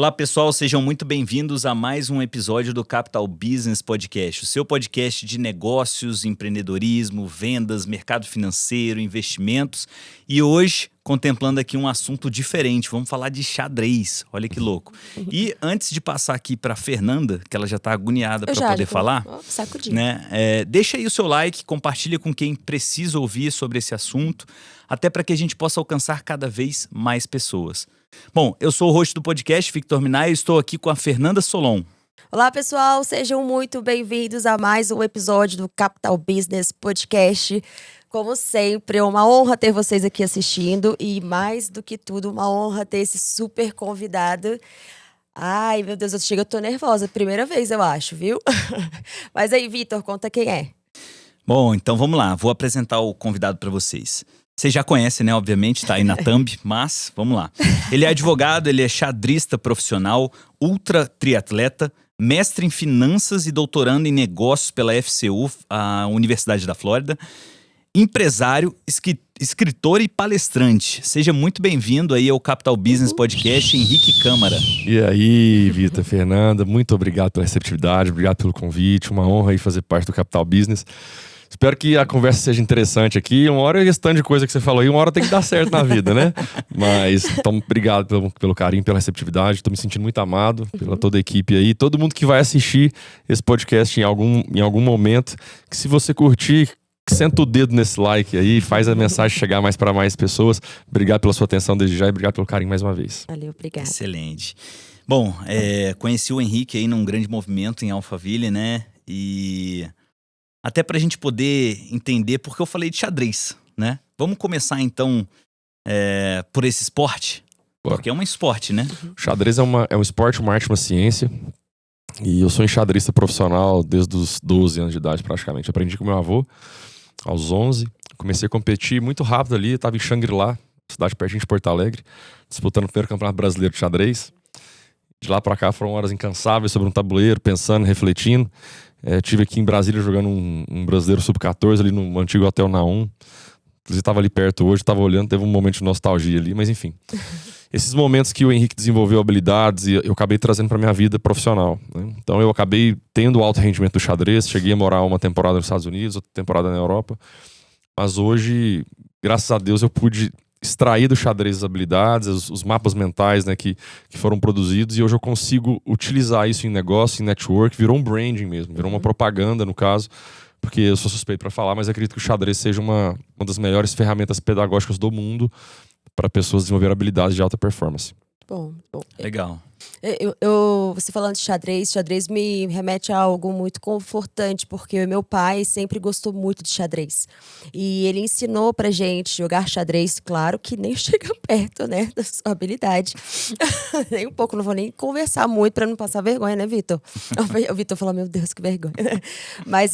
Olá pessoal, sejam muito bem-vindos a mais um episódio do Capital Business Podcast, o seu podcast de negócios, empreendedorismo, vendas, mercado financeiro, investimentos. E hoje, contemplando aqui um assunto diferente, vamos falar de xadrez, olha que louco. E antes de passar aqui para Fernanda, que ela já está agoniada para poder falar, né? Deixa aí o seu like, compartilha com quem precisa ouvir sobre esse assunto, até para que a gente possa alcançar cada vez mais pessoas. Bom, eu sou o host do podcast, Victor Minay, e estou aqui com a Fernanda Solon. Olá, pessoal, sejam muito bem-vindos a mais um episódio do Capital Business Podcast. Como sempre, é uma honra ter vocês aqui assistindo e, mais do que tudo, uma honra ter esse super convidado. Ai, meu Deus, eu tô nervosa, primeira vez, eu acho, viu? Mas aí, Vitor, conta quem é. Bom, então vamos lá, vou apresentar o convidado para vocês. Vocês já conhecem, né? Obviamente, tá aí na thumb, mas vamos lá. Ele é advogado, ele é xadrista profissional, ultra triatleta, mestre em finanças e doutorando em negócios pela FCU, a Universidade da Flórida, empresário, escritor e palestrante. Seja muito bem-vindo aí ao Capital Business Podcast, Henrique Câmara. E aí, Vitor, Fernanda, muito obrigado pela receptividade, obrigado pelo convite, uma honra aí fazer parte do Capital Business. Espero que a conversa seja interessante aqui. Uma hora esse tanto de coisa que você falou aí, uma hora tem que dar certo na vida, né? Mas, então, obrigado pelo carinho, pela receptividade. Estou me sentindo muito amado pela toda a equipe aí. Todo mundo que vai assistir esse podcast em algum momento, que se você curtir, senta o dedo nesse like aí, faz a mensagem chegar mais para mais pessoas. Obrigado pela sua atenção desde já e obrigado pelo carinho mais uma vez. Valeu, obrigado. Excelente. Bom, conheci o Henrique aí num grande movimento em Alphaville, né? E até pra gente poder entender porque eu falei de xadrez, né? Vamos começar então por esse esporte? Bora. Porque é um esporte, né? O xadrez é um esporte, uma arte, uma ciência. E eu sou enxadrista profissional desde os 12 anos de idade praticamente. Aprendi com meu avô aos 11. Comecei a competir muito rápido ali. Eu tava em Xangri-Lá, cidade pertinho de Porto Alegre, disputando o primeiro campeonato brasileiro de xadrez. De lá pra cá foram horas incansáveis sobre um tabuleiro, pensando, refletindo. Tive aqui em Brasília jogando um brasileiro sub-14 ali no antigo Hotel Naum. Inclusive estava ali perto hoje, estava olhando, teve um momento de nostalgia ali, mas enfim. Esses momentos que o Henrique desenvolveu habilidades e eu acabei trazendo para minha vida profissional, né? Então eu acabei tendo alto rendimento do xadrez, cheguei a morar uma temporada nos Estados Unidos, outra temporada na Europa. Mas hoje, graças a Deus, eu pude extrair do xadrez as habilidades, os mapas mentais, né, que foram produzidos, e hoje eu consigo utilizar isso em negócio, em network, virou um branding mesmo, virou uma propaganda no caso, porque eu sou suspeito para falar, mas acredito que o xadrez seja uma das melhores ferramentas pedagógicas do mundo para pessoas desenvolver habilidades de alta performance. Bom. Legal. Você falando de xadrez me remete a algo muito confortante, porque o meu pai sempre gostou muito de xadrez. E ele ensinou pra gente jogar xadrez, claro que nem chega perto, né, da sua habilidade. Nem um pouco, não vou nem conversar muito pra não passar vergonha, né, Vitor? O Vitor falou, meu Deus, que vergonha. Mas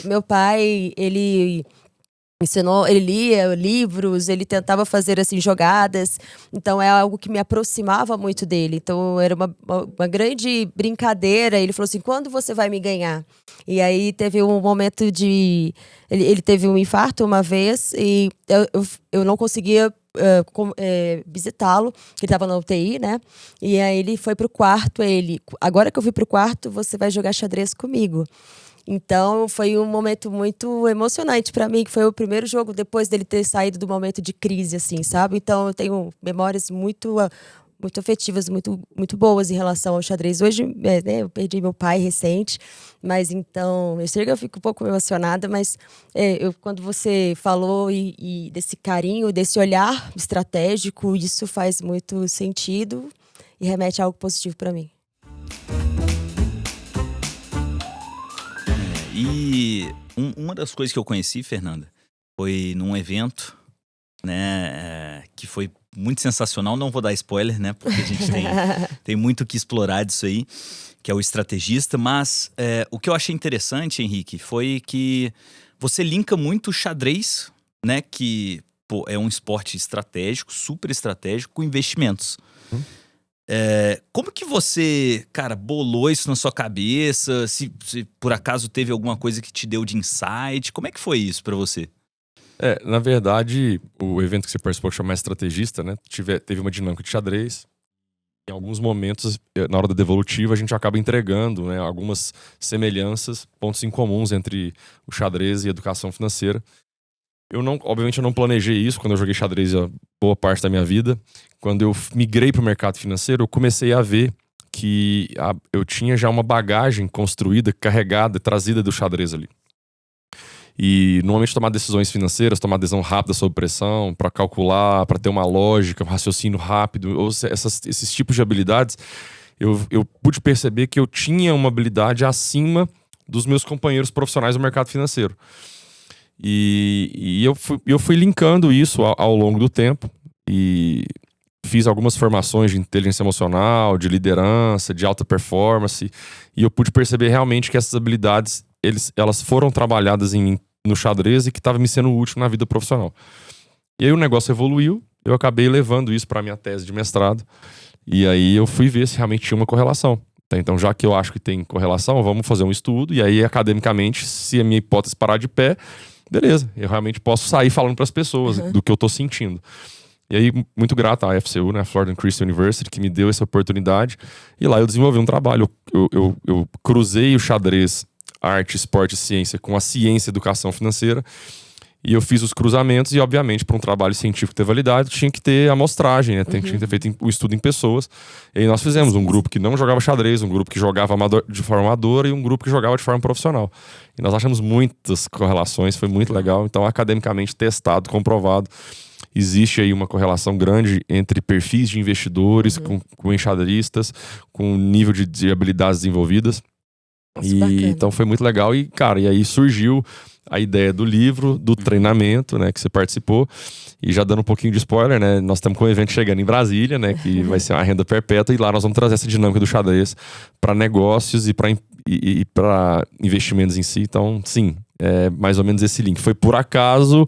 meu pai, ele ensinou, ele lia livros, ele tentava fazer assim jogadas, então é algo que me aproximava muito dele. Então era uma grande brincadeira. Ele falou assim: quando você vai me ganhar? E aí teve um momento de ele teve um infarto uma vez e eu não conseguia visitá-lo, que ele estava na UTI, né? E aí ele foi pro quarto, agora que eu fui pro quarto, você vai jogar xadrez comigo. Então, foi um momento muito emocionante para mim, que foi o primeiro jogo depois dele ter saído do momento de crise, assim, sabe? Então, eu tenho memórias muito afetivas, muito, muito boas em relação ao xadrez. Hoje, né, eu perdi meu pai recente, mas então, eu sei que eu fico um pouco emocionada, mas quando você falou e desse carinho, desse olhar estratégico, isso faz muito sentido e remete a algo positivo para mim. E uma das coisas que eu conheci, Fernanda, foi num evento, né, que foi muito sensacional. Não vou dar spoiler, né, porque a gente tem muito que explorar disso aí, que é o estrategista. Mas o que eu achei interessante, Henrique, foi que você linka muito o xadrez, né, que é um esporte estratégico, super estratégico, com investimentos. Como que você, cara, bolou isso na sua cabeça? Se por acaso teve alguma coisa que te deu de insight? Como é que foi isso pra você? Na verdade, o evento que você participou, que chama Estrategista, né? Teve uma dinâmica de xadrez. em alguns momentos, na hora da devolutiva, a gente acaba entregando, né, algumas semelhanças, pontos em comuns entre o xadrez e a educação financeira. Obviamente eu não planejei isso quando eu joguei xadrez a boa parte da minha vida. Quando eu migrei para o mercado financeiro, eu comecei a ver que eu tinha já uma bagagem construída, carregada, trazida do xadrez ali. E normalmente tomar decisões financeiras, tomar decisão rápida sob pressão, para calcular, para ter uma lógica, um raciocínio rápido, ou esses tipos de habilidades, eu pude perceber que eu tinha uma habilidade acima dos meus companheiros profissionais do mercado financeiro. E eu fui linkando isso ao longo do tempo e fiz algumas formações de inteligência emocional, de liderança, de alta performance, e eu pude perceber realmente que essas habilidades elas foram trabalhadas em mim no xadrez e que estava me sendo útil na vida profissional. E aí o negócio evoluiu, eu acabei levando isso para minha tese de mestrado, e aí eu fui ver se realmente tinha uma correlação. Então, já que eu acho que tem correlação, vamos fazer um estudo, e aí academicamente, se a minha hipótese parar de pé, beleza, eu realmente posso sair falando para as pessoas do que eu tô sentindo. E aí, muito grato à FCU, né, Florida Christian University, que me deu essa oportunidade. E lá eu desenvolvi um trabalho. Eu cruzei o xadrez, arte, esporte e ciência com a ciência e educação financeira. E eu fiz os cruzamentos e, obviamente, para um trabalho científico ter validade, tinha que ter amostragem, né? Tinha que ter feito o estudo em pessoas. E aí nós fizemos um grupo que não jogava xadrez, um grupo que jogava de forma amadora e um grupo que jogava de forma profissional. E nós achamos muitas correlações, foi muito legal. Então, academicamente testado, comprovado. Existe aí uma correlação grande entre perfis de investidores com enxadristas, com nível de habilidades desenvolvidas. Então foi muito legal. E, cara, e aí surgiu a ideia do livro, do treinamento, né, que você participou. E já dando um pouquinho de spoiler, né, nós estamos com um evento chegando em Brasília, né, que vai ser uma renda perpétua, e lá nós vamos trazer essa dinâmica do xadrez para negócios e para investimentos em si. Então, sim, é mais ou menos esse link. Foi por acaso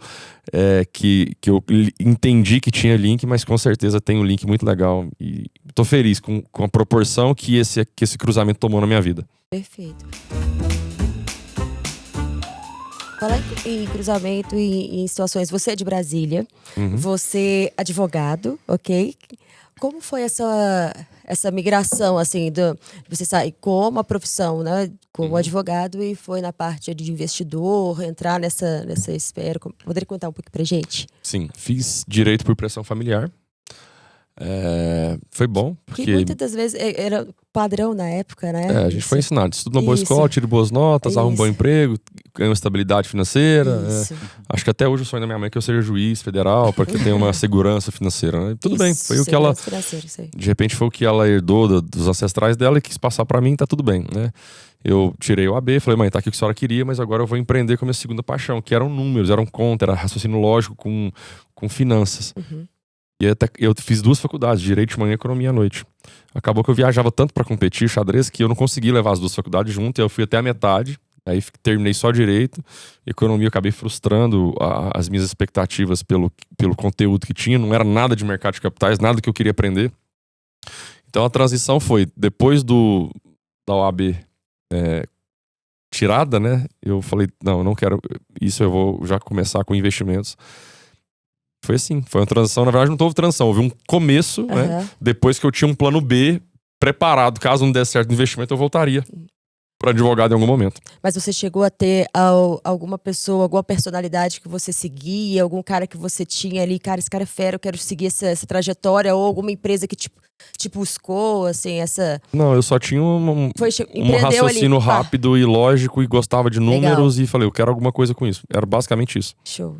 que eu entendi que tinha link, mas com certeza tem um link muito legal. E tô feliz com a proporção que esse cruzamento tomou na minha vida. Perfeito. Falar em cruzamento e em situações, você é de Brasília, você é advogado, ok? Como foi essa migração, assim, você sair como a profissão, né, como advogado, e foi na parte de investidor, entrar nessa esfera? Poderia contar um pouco pra gente? Sim, fiz direito por pressão familiar. Foi bom, porque... Que muitas das vezes era padrão na época, né? A gente foi ensinado, estuda uma boa escola, tira boas notas, arruma um bom emprego, ganha uma estabilidade financeira. Acho que até hoje o sonho da minha mãe é que eu seja juiz federal, para que eu tenha uma segurança financeira, né? Tudo bem, foi o que ela... De repente foi o que ela herdou dos ancestrais dela e quis passar para mim, tá tudo bem, né? Eu tirei o AB, falei, mãe, tá aqui o que a senhora queria, mas agora eu vou empreender com a minha segunda paixão, que eram números, eram conta, era raciocínio lógico com finanças. E eu fiz 2 faculdades, Direito de manhã e Economia à noite. Acabou que eu viajava tanto para competir xadrez que eu não consegui levar as 2 faculdades juntas, eu fui até a metade, aí terminei só Direito. Economia eu acabei frustrando as minhas expectativas pelo conteúdo que tinha, não era nada de mercado de capitais, nada que eu queria aprender. Então a transição foi, depois da OAB tirada, né, eu falei, não quero isso, eu vou já começar com investimentos. Foi assim, foi uma transição, na verdade não houve transição, houve um começo, né? Depois que eu tinha um plano B preparado, caso não desse certo o investimento, eu voltaria para advogado em algum momento. Mas você chegou a ter alguma pessoa, alguma personalidade que você seguia, algum cara que você tinha ali, cara, esse cara é fera, eu quero seguir essa trajetória, ou alguma empresa que te buscou, assim, essa... Não, eu só tinha um raciocínio ali, rápido e lógico e gostava de números. Legal. E falei, eu quero alguma coisa com isso. Era basicamente isso. Show.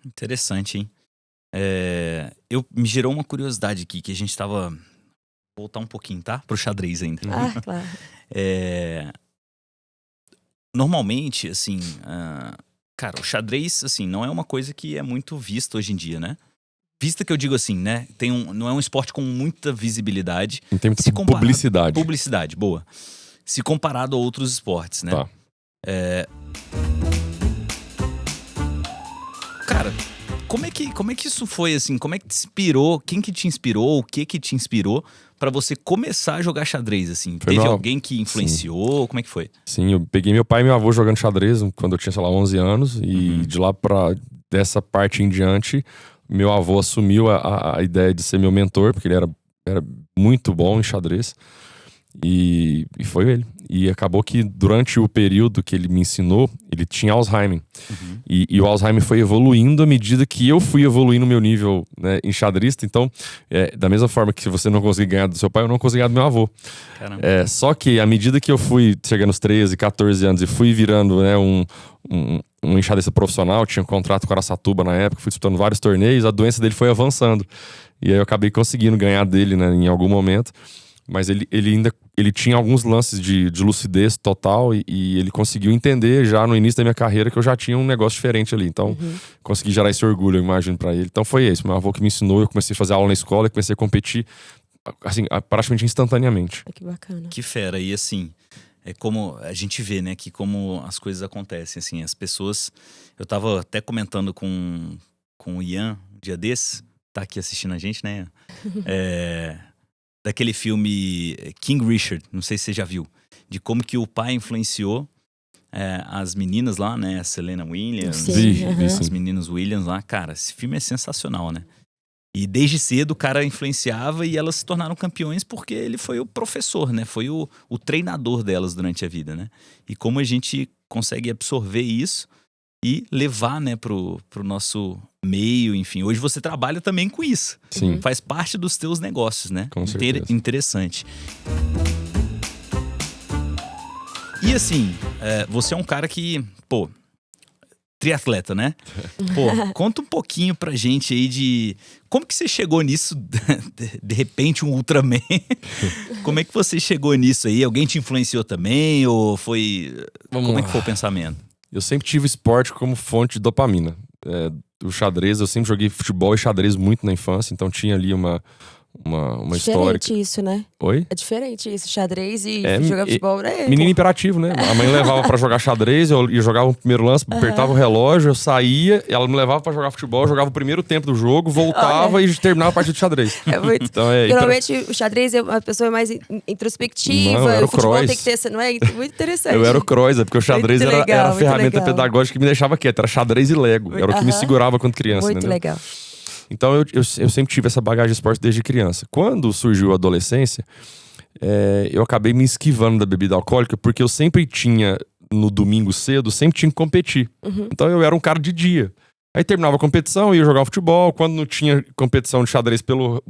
Interessante, hein? Me gerou uma curiosidade aqui, que a gente tava... Voltar um pouquinho, tá? Pro xadrez ainda. Claro. Normalmente, assim... cara, o xadrez, assim, não é uma coisa que é muito vista hoje em dia, né? Vista que eu digo assim, né? Não é um esporte com muita visibilidade. Não tem muita publicidade. Publicidade, boa. Se comparado a outros esportes, né? Tá. Cara, como é que isso foi, assim? Como é que te inspirou? Quem que te inspirou? O que te inspirou pra você começar a jogar xadrez, assim? Teve alguém que influenciou? Sim. Como é que foi? Sim, eu peguei meu pai e meu avô jogando xadrez quando eu tinha, sei lá, 11 anos. E de lá dessa parte em diante, meu avô assumiu a ideia de ser meu mentor, porque ele era era muito bom em xadrez. E foi ele. E acabou que durante o período que ele me ensinou, ele tinha Alzheimer. E o Alzheimer foi evoluindo à medida que eu fui evoluindo o meu nível, né, em xadrista. Então, da mesma forma que se você não conseguir ganhar do seu pai, eu não consegui ganhar do meu avô. Só que à medida que eu fui chegando aos 13, 14 anos e fui virando, né, um enxadrista profissional, tinha um contrato com a Araçatuba na época, fui disputando vários torneios, a doença dele foi avançando. E aí eu acabei conseguindo ganhar dele, né, em algum momento. Mas ele tinha alguns lances de lucidez total e ele conseguiu entender já no início da minha carreira que eu já tinha um negócio diferente ali. Então, consegui gerar esse orgulho, eu imagino, pra ele. Então, foi esse. Meu avô que me ensinou, eu comecei a fazer aula na escola e comecei a competir, assim, praticamente instantaneamente. Que bacana. Que fera. E assim, é como a gente vê, né, que como as coisas acontecem, assim, as pessoas... Eu tava até comentando com o Ian, um dia desses, tá aqui assistindo a gente, né, Ian? Daquele filme King Richard, não sei se você já viu, de como que o pai influenciou as meninas lá, né, a Serena Williams, as meninas Williams lá. Cara, esse filme é sensacional, né? E desde cedo o cara influenciava e elas se tornaram campeões porque ele foi o professor, né? Foi o treinador delas durante a vida, né? E como a gente consegue absorver isso e levar, né, pro nosso meio, enfim. Hoje você trabalha também com isso. Sim. Faz parte dos teus negócios, né? Com certeza. Interessante. E assim, você é um cara que, pô, triatleta, né? Pô, conta um pouquinho pra gente aí de como que você chegou nisso, de repente um Ultraman. Como é que você chegou nisso aí? Alguém te influenciou também? Ou foi... Como é que foi o pensamento? Eu sempre tive esporte como fonte de dopamina. O xadrez, eu sempre joguei futebol e xadrez muito na infância, então tinha ali uma história. Diferente isso, né? Oi? É diferente isso, xadrez e jogar futebol, né? Menino imperativo, né? A mãe levava pra jogar xadrez, eu ia jogar o primeiro lance, apertava o relógio, eu saía, ela me levava pra jogar futebol, eu jogava o primeiro tempo do jogo, voltava e terminava a partida de xadrez. É muito... Então, Geralmente o xadrez, a pessoa é mais introspectiva, não, era o futebol cross. tem que ter essa, não é? Muito interessante. Eu era o cross, porque o xadrez era a ferramenta legal. pedagógica que me deixava quieto, era xadrez e Lego, era o que me segurava quando criança, muito entendeu? Legal. Então eu sempre tive essa bagagem de esporte desde criança. Quando surgiu a adolescência, eu acabei me esquivando da bebida alcoólica, porque eu sempre tinha, no domingo cedo, sempre tinha que competir. Então eu era um cara de dia. Aí terminava a competição, ia jogar futebol. Quando não tinha competição de xadrez pelo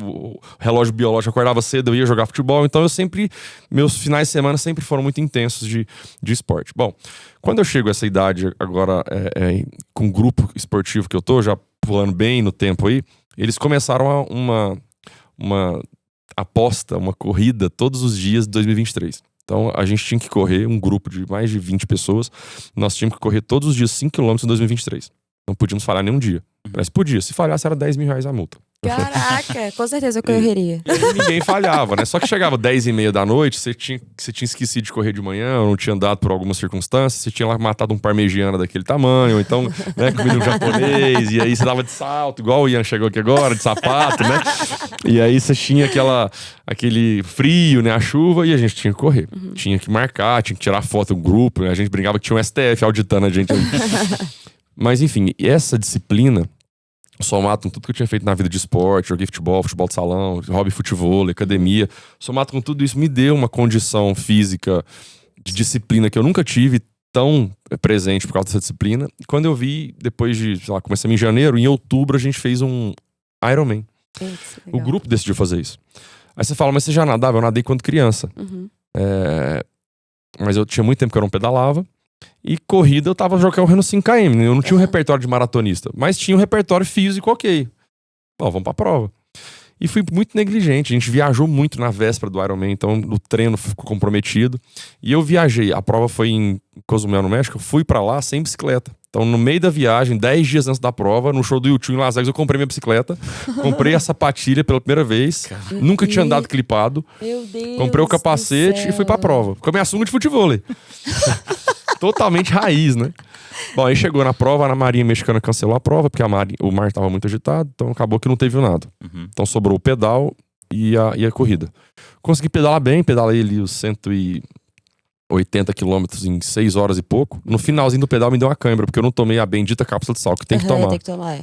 relógio biológico, eu acordava cedo, eu ia jogar futebol. Então meus finais de semana sempre foram muito intensos de esporte. Bom, quando eu chego a essa idade agora, com o grupo esportivo que eu tô, já pulando bem no tempo aí, eles começaram uma aposta, uma corrida todos os dias de 2023. Então a gente tinha que correr, um grupo de mais de 20 pessoas, nós tínhamos que correr todos os dias 5 km em 2023. Não podíamos falhar nenhum dia. Mas podia, se falhasse era R$10.000 a multa. Caraca, com certeza eu correria. E aí ninguém falhava, né? Só que chegava 10h30 da noite, você tinha esquecido de correr de manhã, ou não tinha andado por algumas circunstâncias, você tinha lá matado um parmegiana daquele tamanho, ou então, né, comido um japonês, e aí você dava de salto, igual o Ian chegou aqui agora, de sapato, né? E aí você tinha aquele frio, né, a chuva, e a gente tinha que correr. Tinha que marcar, tinha que tirar foto do grupo, né? A gente brincava que tinha um STF auditando a gente ali. Mas enfim, essa disciplina, somado com tudo que eu tinha feito na vida de esporte, joguei futebol de salão, hobby futebol, academia, somado com tudo isso, me deu uma condição física de disciplina que eu nunca tive tão presente por causa dessa disciplina. E quando eu vi, depois de, sei lá, começamos em janeiro, em outubro a gente fez um Ironman. O grupo decidiu fazer isso. Aí você fala, mas você já nadava? Eu nadei quando criança. Mas eu tinha muito tempo que eu não pedalava. E corrida eu tava correndo 5km, eu não tinha um repertório de maratonista, mas tinha um repertório físico, ok. Bom, vamos pra prova. E fui muito negligente, a gente viajou muito na véspera do Ironman, então o treino ficou comprometido. E eu viajei, a prova foi em Cozumel, no México, eu fui pra lá sem bicicleta. Então no meio da viagem, 10 dias antes da prova, no show do YouTube em Las Vegas, eu comprei minha bicicleta, comprei a sapatilha pela primeira vez, nunca tinha andado clipado. Meu Deus, comprei o capacete e fui pra prova, com a minha sunga de futebol. Totalmente raiz, né? Bom, aí chegou na prova, a Marinha Mexicana cancelou a prova, porque o mar estava muito agitado, então acabou que não teve nada. Então sobrou o pedal e a corrida. Consegui pedalar bem, pedalei ali os 180 quilômetros em 6 horas e pouco. No finalzinho do pedal me deu uma cãibra, porque eu não tomei a bendita cápsula de sal, que tem que tomar. Tem que tomar,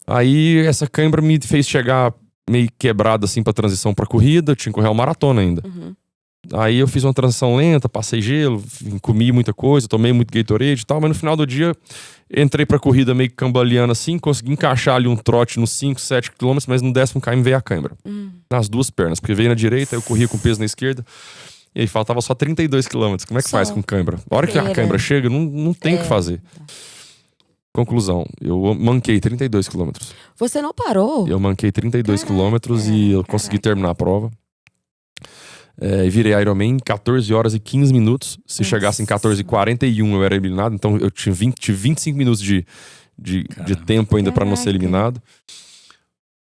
Aí essa cãibra me fez chegar meio quebrado assim pra transição pra corrida, eu tinha que correr uma maratona ainda. Aí eu fiz uma transição lenta, passei gelo, comi muita coisa, tomei muito Gatorade e tal, mas no final do dia entrei pra corrida meio cambaleando assim, consegui encaixar ali um trote nos 5, 7 quilômetros, mas no 10º km veio a cãibra. Nas duas pernas, porque veio na direita, eu corria com peso na esquerda, e aí faltava só 32 quilômetros. Como é que faz com cãibra? A hora que a cãibra chega, não tem o que fazer. Conclusão, eu manquei 32 quilômetros. Você não parou? Eu manquei 32 quilômetros e eu consegui terminar a prova. E virei Ironman em 14 horas e 15 minutos. Se chegasse em 14h41 eu era eliminado. Então eu tive 25 minutos de tempo ainda pra não ser eliminado.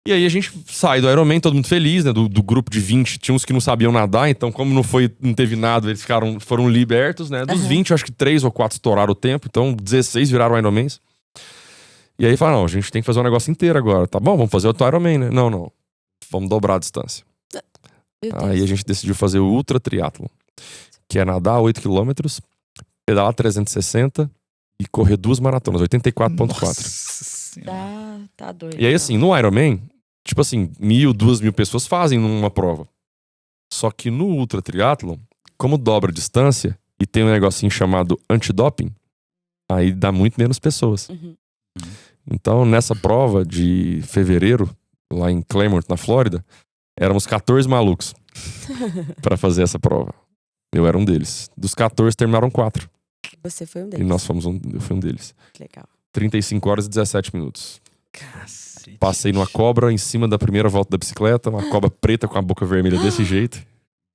E aí a gente sai do Ironman, todo mundo feliz, né? Do grupo de 20, tinha uns que não sabiam nadar. Então como não teve nada, eles foram libertos, né? Dos 20, acho que 3 ou 4 estouraram o tempo. Então 16 viraram Ironmans. E aí falaram, não, a gente tem que fazer o negócio inteiro agora. Tá bom, vamos fazer outro Ironman, né? Não. Vamos dobrar a distância. Aí a gente decidiu fazer o Ultra Triathlon, que é nadar 8 km, pedalar 360 e correr 2 maratonas, 84,4. Tá doido. E aí assim, no Ironman, tipo assim, 1.000, 2.000 pessoas fazem numa prova. Só que no Ultra Triathlon, como dobra a distância e tem um negocinho chamado antidoping, aí dá muito menos pessoas. Então nessa prova de fevereiro, lá em Claremont, na Flórida, éramos 14 malucos pra fazer essa prova. Eu era um deles. Dos 14, terminaram 4. Você foi um deles. E eu fui um deles. Legal. 35 horas e 17 minutos. Cacete. Passei numa cobra em cima da primeira volta da bicicleta, uma cobra preta com a boca vermelha desse jeito.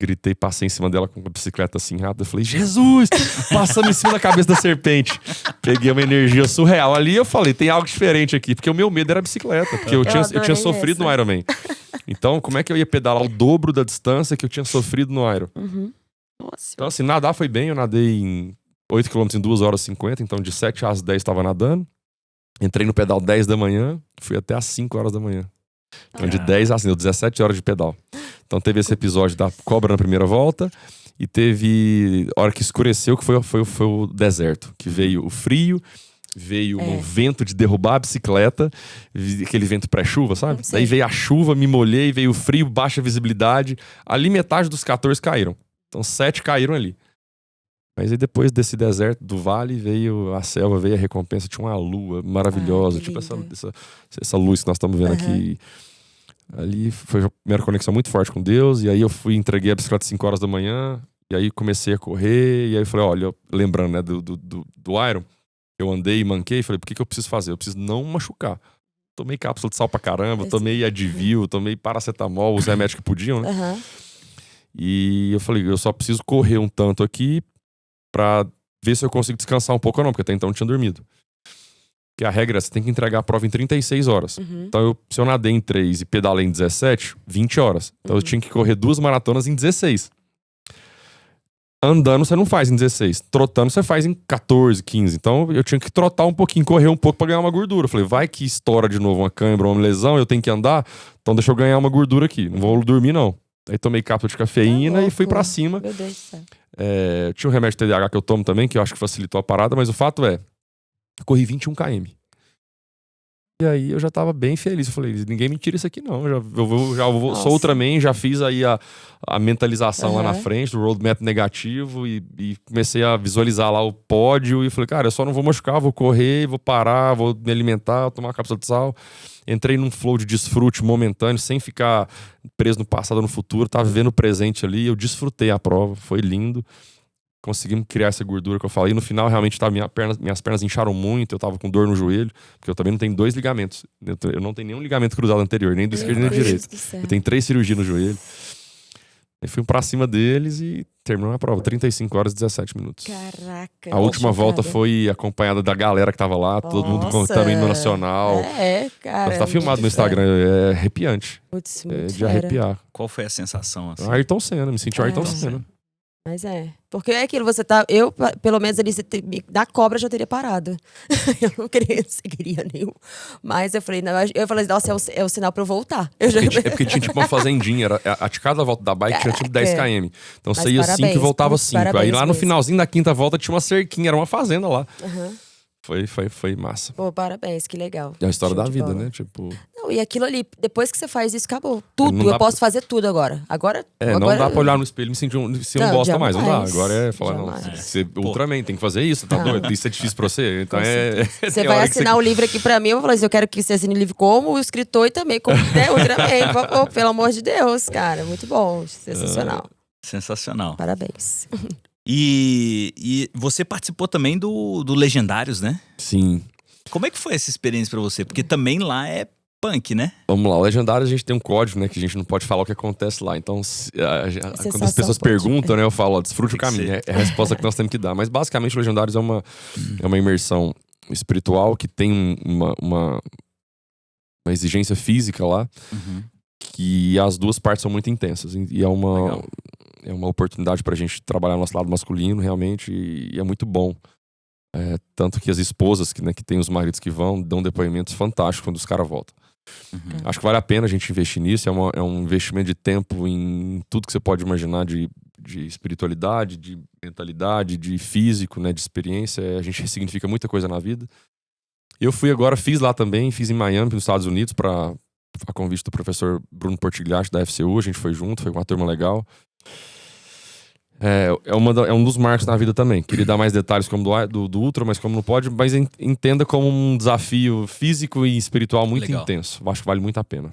Gritei, passei em cima dela com a bicicleta assim rápido. Eu falei, Jesus! Passando em cima da cabeça da serpente. Peguei uma energia surreal. Ali eu falei, tem algo diferente aqui. Porque o meu medo era a bicicleta. Porque eu tinha sofrido no Ironman. Então, como é que eu ia pedalar o dobro da distância que eu tinha sofrido no Iron? Nossa. Então, assim, nadar foi bem. Eu nadei em 8 km em 2 horas e 50. Então, de 7 às 10 estava nadando. Entrei no pedal 10 da manhã. Fui até às 5 horas da manhã. Então, de 10 às 5, deu 17 horas de pedal. Então, teve esse episódio da cobra na primeira volta. E teve a hora que escureceu, que foi o deserto. Que veio o frio. Veio um vento de derrubar a bicicleta, aquele vento pré-chuva, sabe? Daí veio a chuva, me molhei, veio o frio, baixa visibilidade. Ali metade dos 14 caíram. Então 7 caíram ali. Mas aí depois desse deserto do vale, veio a selva, veio a recompensa. Tinha uma lua maravilhosa, tipo essa luz que nós estamos vendo aqui. Ali foi a primeira conexão muito forte com Deus. E aí eu entreguei a bicicleta às 5 horas da manhã. E aí comecei a correr. E aí eu falei, olha, lembrando, né, do Iron, eu andei e manquei, falei, por que eu preciso fazer? Eu preciso não machucar. Tomei cápsula de sal pra caramba, tomei Advil, tomei paracetamol, os remédios que podiam, né? E eu falei, eu só preciso correr um tanto aqui pra ver se eu consigo descansar um pouco ou não, porque até então eu tinha dormido. Porque a regra é, você tem que entregar a prova em 36 horas. Então, se eu nadei em 3 e pedalei em 17, 20 horas. Então eu tinha que correr 2 maratonas em 16. Andando você não faz em 16. Trotando você faz em 14, 15. Então eu tinha que trotar um pouquinho, correr um pouco pra ganhar uma gordura. Eu falei, vai que estoura de novo uma cãibra, uma lesão, eu tenho que andar. Então deixa eu ganhar uma gordura aqui. Não vou dormir, não. Aí tomei cápsula de cafeína e fui pra cima. Meu Deus do céu. Tinha um remédio TDAH que eu tomo também, que eu acho que facilitou a parada. Mas o fato é, eu corri 21 km. E aí eu já tava bem feliz. Eu falei, ninguém me tira isso aqui não. Sou Ultraman, já fiz aí a mentalização lá na frente, o roadmap negativo e comecei a visualizar lá o pódio e falei, cara, eu só não vou machucar, vou correr, vou parar, vou me alimentar, tomar uma cápsula de sal. Entrei num flow de desfrute momentâneo, sem ficar preso no passado ou no futuro, tava vivendo o presente ali, eu desfrutei a prova, foi lindo. Conseguimos criar essa gordura que eu falei. E no final, realmente, minhas pernas incharam muito. Eu tava com dor no joelho. Porque eu também não tenho 2 ligamentos. Eu não tenho nenhum ligamento cruzado anterior. Nem do esquerdo, nem do direito. Eu tenho 3 cirurgias no joelho. E fui pra cima deles e terminou a prova. 35 horas e 17 minutos. Caraca. A última volta foi acompanhada da galera que tava lá. Todo mundo contando o hino nacional. Cara. Tá filmado no Instagram. É arrepiante. Putz, é de arrepiar. Qual foi a sensação, assim? Ayrton Senna. Me senti Ayrton Senna. Mas porque é aquilo, você tá... Eu, pelo menos ali, na cobra já teria parado. Eu não seguiria nenhum. Mas eu falei, nossa, é o sinal pra eu voltar. É porque tinha tipo uma fazendinha. De cada volta da bike tinha tipo 10 km. Então você ia 5 e voltava 5. Aí lá no finalzinho da 5ª volta tinha uma cerquinha, era uma fazenda lá. Foi massa. Pô, parabéns, que legal. É a história da vida, né? Tipo... Não, Não, e aquilo ali, depois que você faz isso, acabou. Tudo, Não dá eu posso fazer tudo agora. Não dá pra olhar no espelho e me sentir ser um bosta mais. Não dá. Agora é falar, jamais. não, você Ultraman, tem que fazer isso, tá doido? Isso é difícil pra você. Então Você vai assinar o livro aqui pra mim, eu vou falar assim, eu quero que você assine o livro como o escritor e também como Ultraman, por favor, pelo amor de Deus, cara. Muito bom, sensacional. Sensacional. Parabéns. E você participou também do Legendários, né? Sim. Como é que foi essa experiência pra você? Porque também lá é punk, né? Vamos lá, o Legendário a gente tem um código, né? Que a gente não pode falar o que acontece lá. Então, quando as pessoas perguntam, né? Eu falo, ó, desfrute o caminho. É a resposta que nós temos que dar. Mas basicamente o Legendários é uma imersão espiritual que tem uma exigência física lá. Uhum. Que as duas partes são muito intensas. E é uma oportunidade pra gente trabalhar no nosso lado masculino, realmente. E é muito bom. Tanto que as esposas que tem os maridos que vão dão depoimentos fantásticos quando os caras voltam. Uhum. Acho que vale a pena a gente investir nisso. É um investimento de tempo em tudo que você pode imaginar de espiritualidade, de mentalidade, de físico, né, de experiência. A gente ressignifica muita coisa na vida. Eu fui agora, fiz lá também, fiz em Miami, nos Estados Unidos, a convite do professor Bruno Portigliatti da FCU. A gente foi junto, foi com uma turma legal. É um dos marcos na vida também. Queria dar mais detalhes como do Ultra, mas como não pode, mas entenda como um desafio físico e espiritual muito intenso. Acho que vale muito a pena.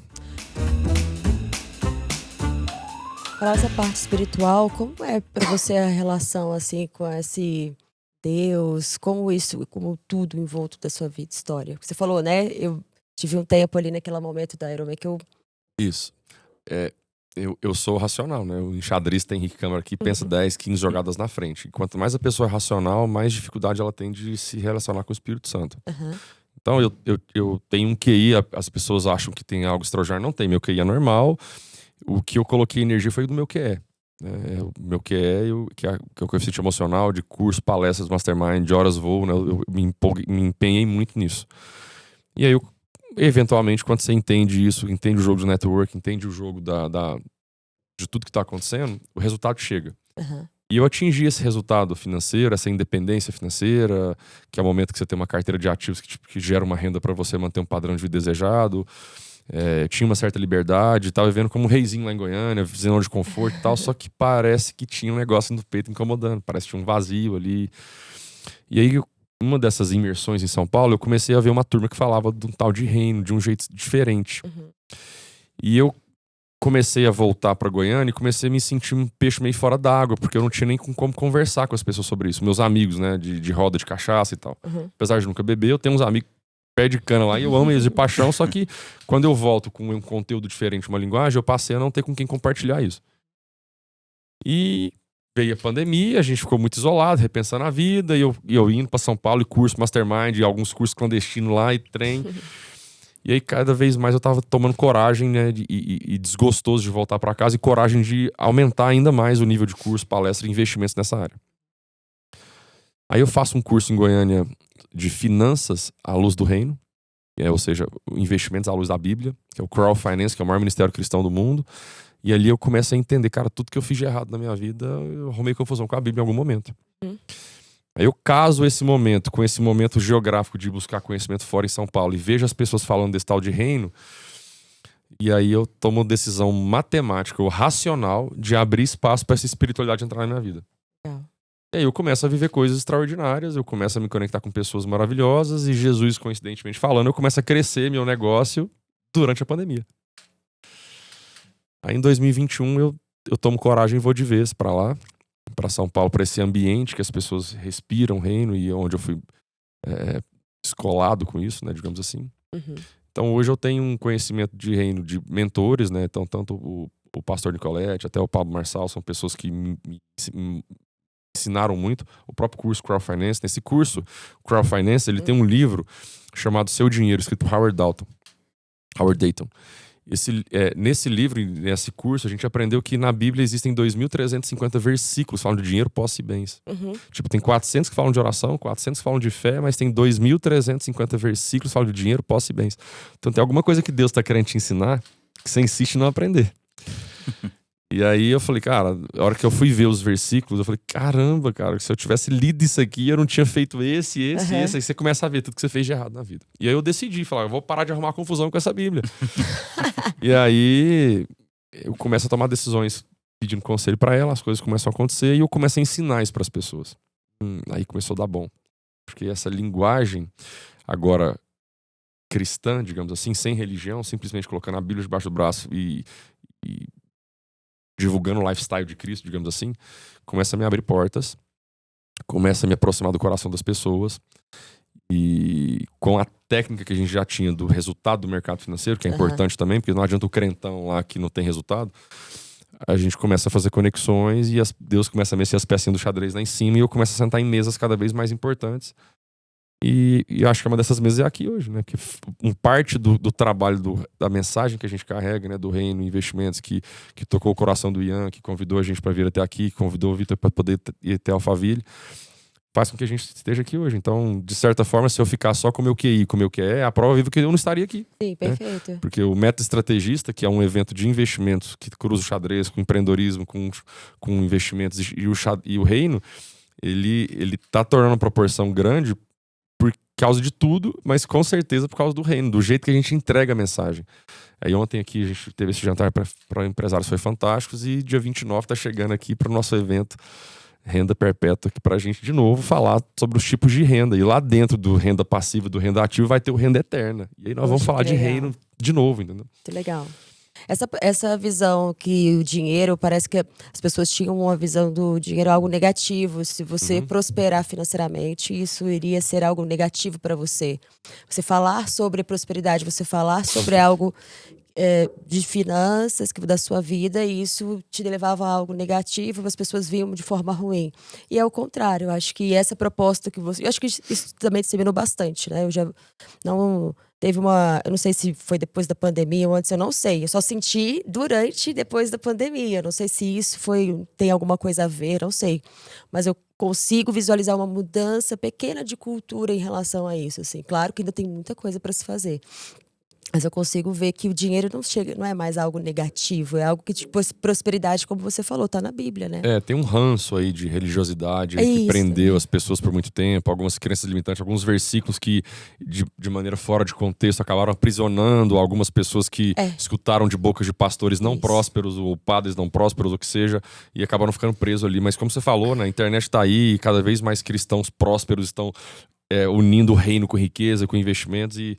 Falar essa parte espiritual, como é pra você a relação assim com esse Deus? Como tudo envolto da sua vida, história? Você falou, né? Eu tive um tempo ali naquele momento da Ironman que eu... Isso. Eu sou racional, né? O enxadrista Henrique Câmara aqui pensa 10, 15 jogadas na frente. E quanto mais a pessoa é racional, mais dificuldade ela tem de se relacionar com o Espírito Santo. Uhum. Então eu tenho um QI, as pessoas acham que tem algo extraordinário. Não tem, meu QI é normal. O que eu coloquei energia foi do meu QE. O meu QE, que é o coeficiente emocional, de curso, palestras, mastermind, de horas voo, né? Eu me empenhei muito nisso. E aí eventualmente, quando você entende isso, entende o jogo de network, entende o jogo de tudo que está acontecendo, o resultado chega. Uhum. E eu atingi esse resultado financeiro, essa independência financeira, que é o momento que você tem uma carteira de ativos que gera uma renda para você manter um padrão de vida desejado. Tinha uma certa liberdade, estava vivendo como um reizinho lá em Goiânia, zona de conforto e tal, só que parece que tinha um negócio no peito incomodando, parece que tinha um vazio ali. E aí, uma dessas imersões em São Paulo, eu comecei a ver uma turma que falava de um tal de reino, de um jeito diferente. Uhum. E eu comecei a voltar pra Goiânia e comecei a me sentir um peixe meio fora d'água, porque eu não tinha nem como conversar com as pessoas sobre isso. Meus amigos, né, de roda de cachaça e tal. Uhum. Apesar de nunca beber, eu tenho uns amigos pé de cana lá e eu amo eles de paixão, só que quando eu volto com um conteúdo diferente, uma linguagem, eu passei a não ter com quem compartilhar isso. E veio a pandemia, a gente ficou muito isolado, repensando a vida, e eu indo pra São Paulo e curso mastermind, alguns cursos clandestinos lá e trem. E aí cada vez mais eu tava tomando coragem, né, e desgostoso de voltar pra casa e coragem de aumentar ainda mais o nível de curso, palestra e investimentos nessa área. Aí eu faço um curso em Goiânia de finanças à luz do reino, ou seja, investimentos à luz da Bíblia, que é o Crowd Finance, que é o maior ministério cristão do mundo. E ali eu começo a entender, cara, tudo que eu fiz de errado na minha vida, eu arrumei confusão com a Bíblia em algum momento. Aí eu caso esse momento com esse momento geográfico de buscar conhecimento fora em São Paulo e vejo as pessoas falando desse tal de reino, e aí eu tomo uma decisão matemática ou racional de abrir espaço para essa espiritualidade entrar na minha vida. E aí eu começo a viver coisas extraordinárias, eu começo a me conectar com pessoas maravilhosas e Jesus, coincidentemente falando, eu começo a crescer meu negócio durante a pandemia. Aí em 2021 eu tomo coragem e vou de vez pra lá, pra São Paulo, pra esse ambiente que as pessoas respiram reino e onde eu fui escolado com isso, né, digamos assim. Uhum. Então hoje eu tenho um conhecimento de reino de mentores, né, então tanto o pastor Nicolete até o Pablo Marçal são pessoas que me ensinaram muito. O próprio curso Crowd Finance, nesse curso Crowd Finance, ele tem um livro chamado Seu Dinheiro, escrito por Howard Dayton. Nesse livro, nesse curso, a gente aprendeu que na Bíblia existem 2.350 versículos que falam de dinheiro, posse e bens. Uhum. Tipo, tem 400 que falam de oração, 400 que falam de fé, mas tem 2.350 versículos que falam de dinheiro, posse e bens. Então tem alguma coisa que Deus está querendo te ensinar que você insiste em não aprender. E aí eu falei, cara, a hora que eu fui ver os versículos, eu falei, caramba, cara, se eu tivesse lido isso aqui, eu não tinha feito esse. Aí você começa a ver tudo que você fez de errado na vida. E aí eu decidi, falar, eu vou parar de arrumar confusão com essa Bíblia. E aí eu começo a tomar decisões pedindo conselho pra ela, as coisas começam a acontecer e eu começo a ensinar isso pras pessoas. Aí começou a dar bom. Porque essa linguagem, agora cristã, digamos assim, sem religião, simplesmente colocando a Bíblia debaixo do braço e divulgando o lifestyle de Cristo, digamos assim, começa a me abrir portas, começa a me aproximar do coração das pessoas e com a técnica que a gente já tinha do resultado do mercado financeiro, que é importante também, porque não adianta o crentão lá que não tem resultado, a gente começa a fazer conexões e Deus começa a mexer as pecinhas do xadrez lá em cima e eu começo a sentar em mesas cada vez mais importantes. E eu acho que uma dessas mesas é aqui hoje, né? Porque parte do trabalho da mensagem que a gente carrega, né? Do Reino Investimentos, que tocou o coração do Ian, que convidou a gente para vir até aqui, que convidou o Vitor para poder ir até Alphaville, faz com que a gente esteja aqui hoje. Então, de certa forma, se eu ficar só com o meu QI, com o meu QE, a prova viva que eu não estaria aqui. Sim, perfeito. Né? Porque o Método Estrategista, que é um evento de investimentos que cruza o xadrez com empreendedorismo, com investimentos e o Reino, ele tá tornando uma proporção grande por causa de tudo, mas com certeza por causa do Reino, do jeito que a gente entrega a mensagem. Aí ontem aqui a gente teve esse jantar para empresários, foi fantástico, e dia 29 tá chegando aqui para o nosso evento Renda Perpétua, aqui pra gente de novo falar sobre os tipos de renda. E lá dentro do renda passiva e do renda ativa vai ter o renda eterna. E aí nós vamos falar de reino de novo, entendeu? Que legal. Essa visão que o dinheiro, parece que as pessoas tinham uma visão do dinheiro algo negativo. Se você prosperar financeiramente, isso iria ser algo negativo para você. Você falar sobre prosperidade, você falar sobre algo de finanças da sua vida, e isso te levava a algo negativo, as pessoas viam de forma ruim. E é o contrário, eu acho que essa proposta que você... Eu acho que isso também disseminou bastante, né? Eu já não... Teve eu não sei se foi depois da pandemia ou antes, eu não sei. Eu só senti durante e depois da pandemia. Eu não sei se isso tem alguma coisa a ver, não sei. Mas eu consigo visualizar uma mudança pequena de cultura em relação a isso, assim. Claro que ainda tem muita coisa para se fazer. Mas eu consigo ver que o dinheiro não é mais algo negativo, é algo que, tipo, prosperidade, como você falou, tá na Bíblia, né? Tem um ranço aí de religiosidade que prendeu as pessoas por muito tempo, algumas crenças limitantes, alguns versículos que, de maneira fora de contexto, acabaram aprisionando algumas pessoas que escutaram de boca de pastores não prósperos, ou padres não prósperos, ou o que seja, e acabaram ficando presos ali. Mas como você falou, né, a internet tá aí, cada vez mais cristãos prósperos estão unindo o reino com riqueza, com investimentos, e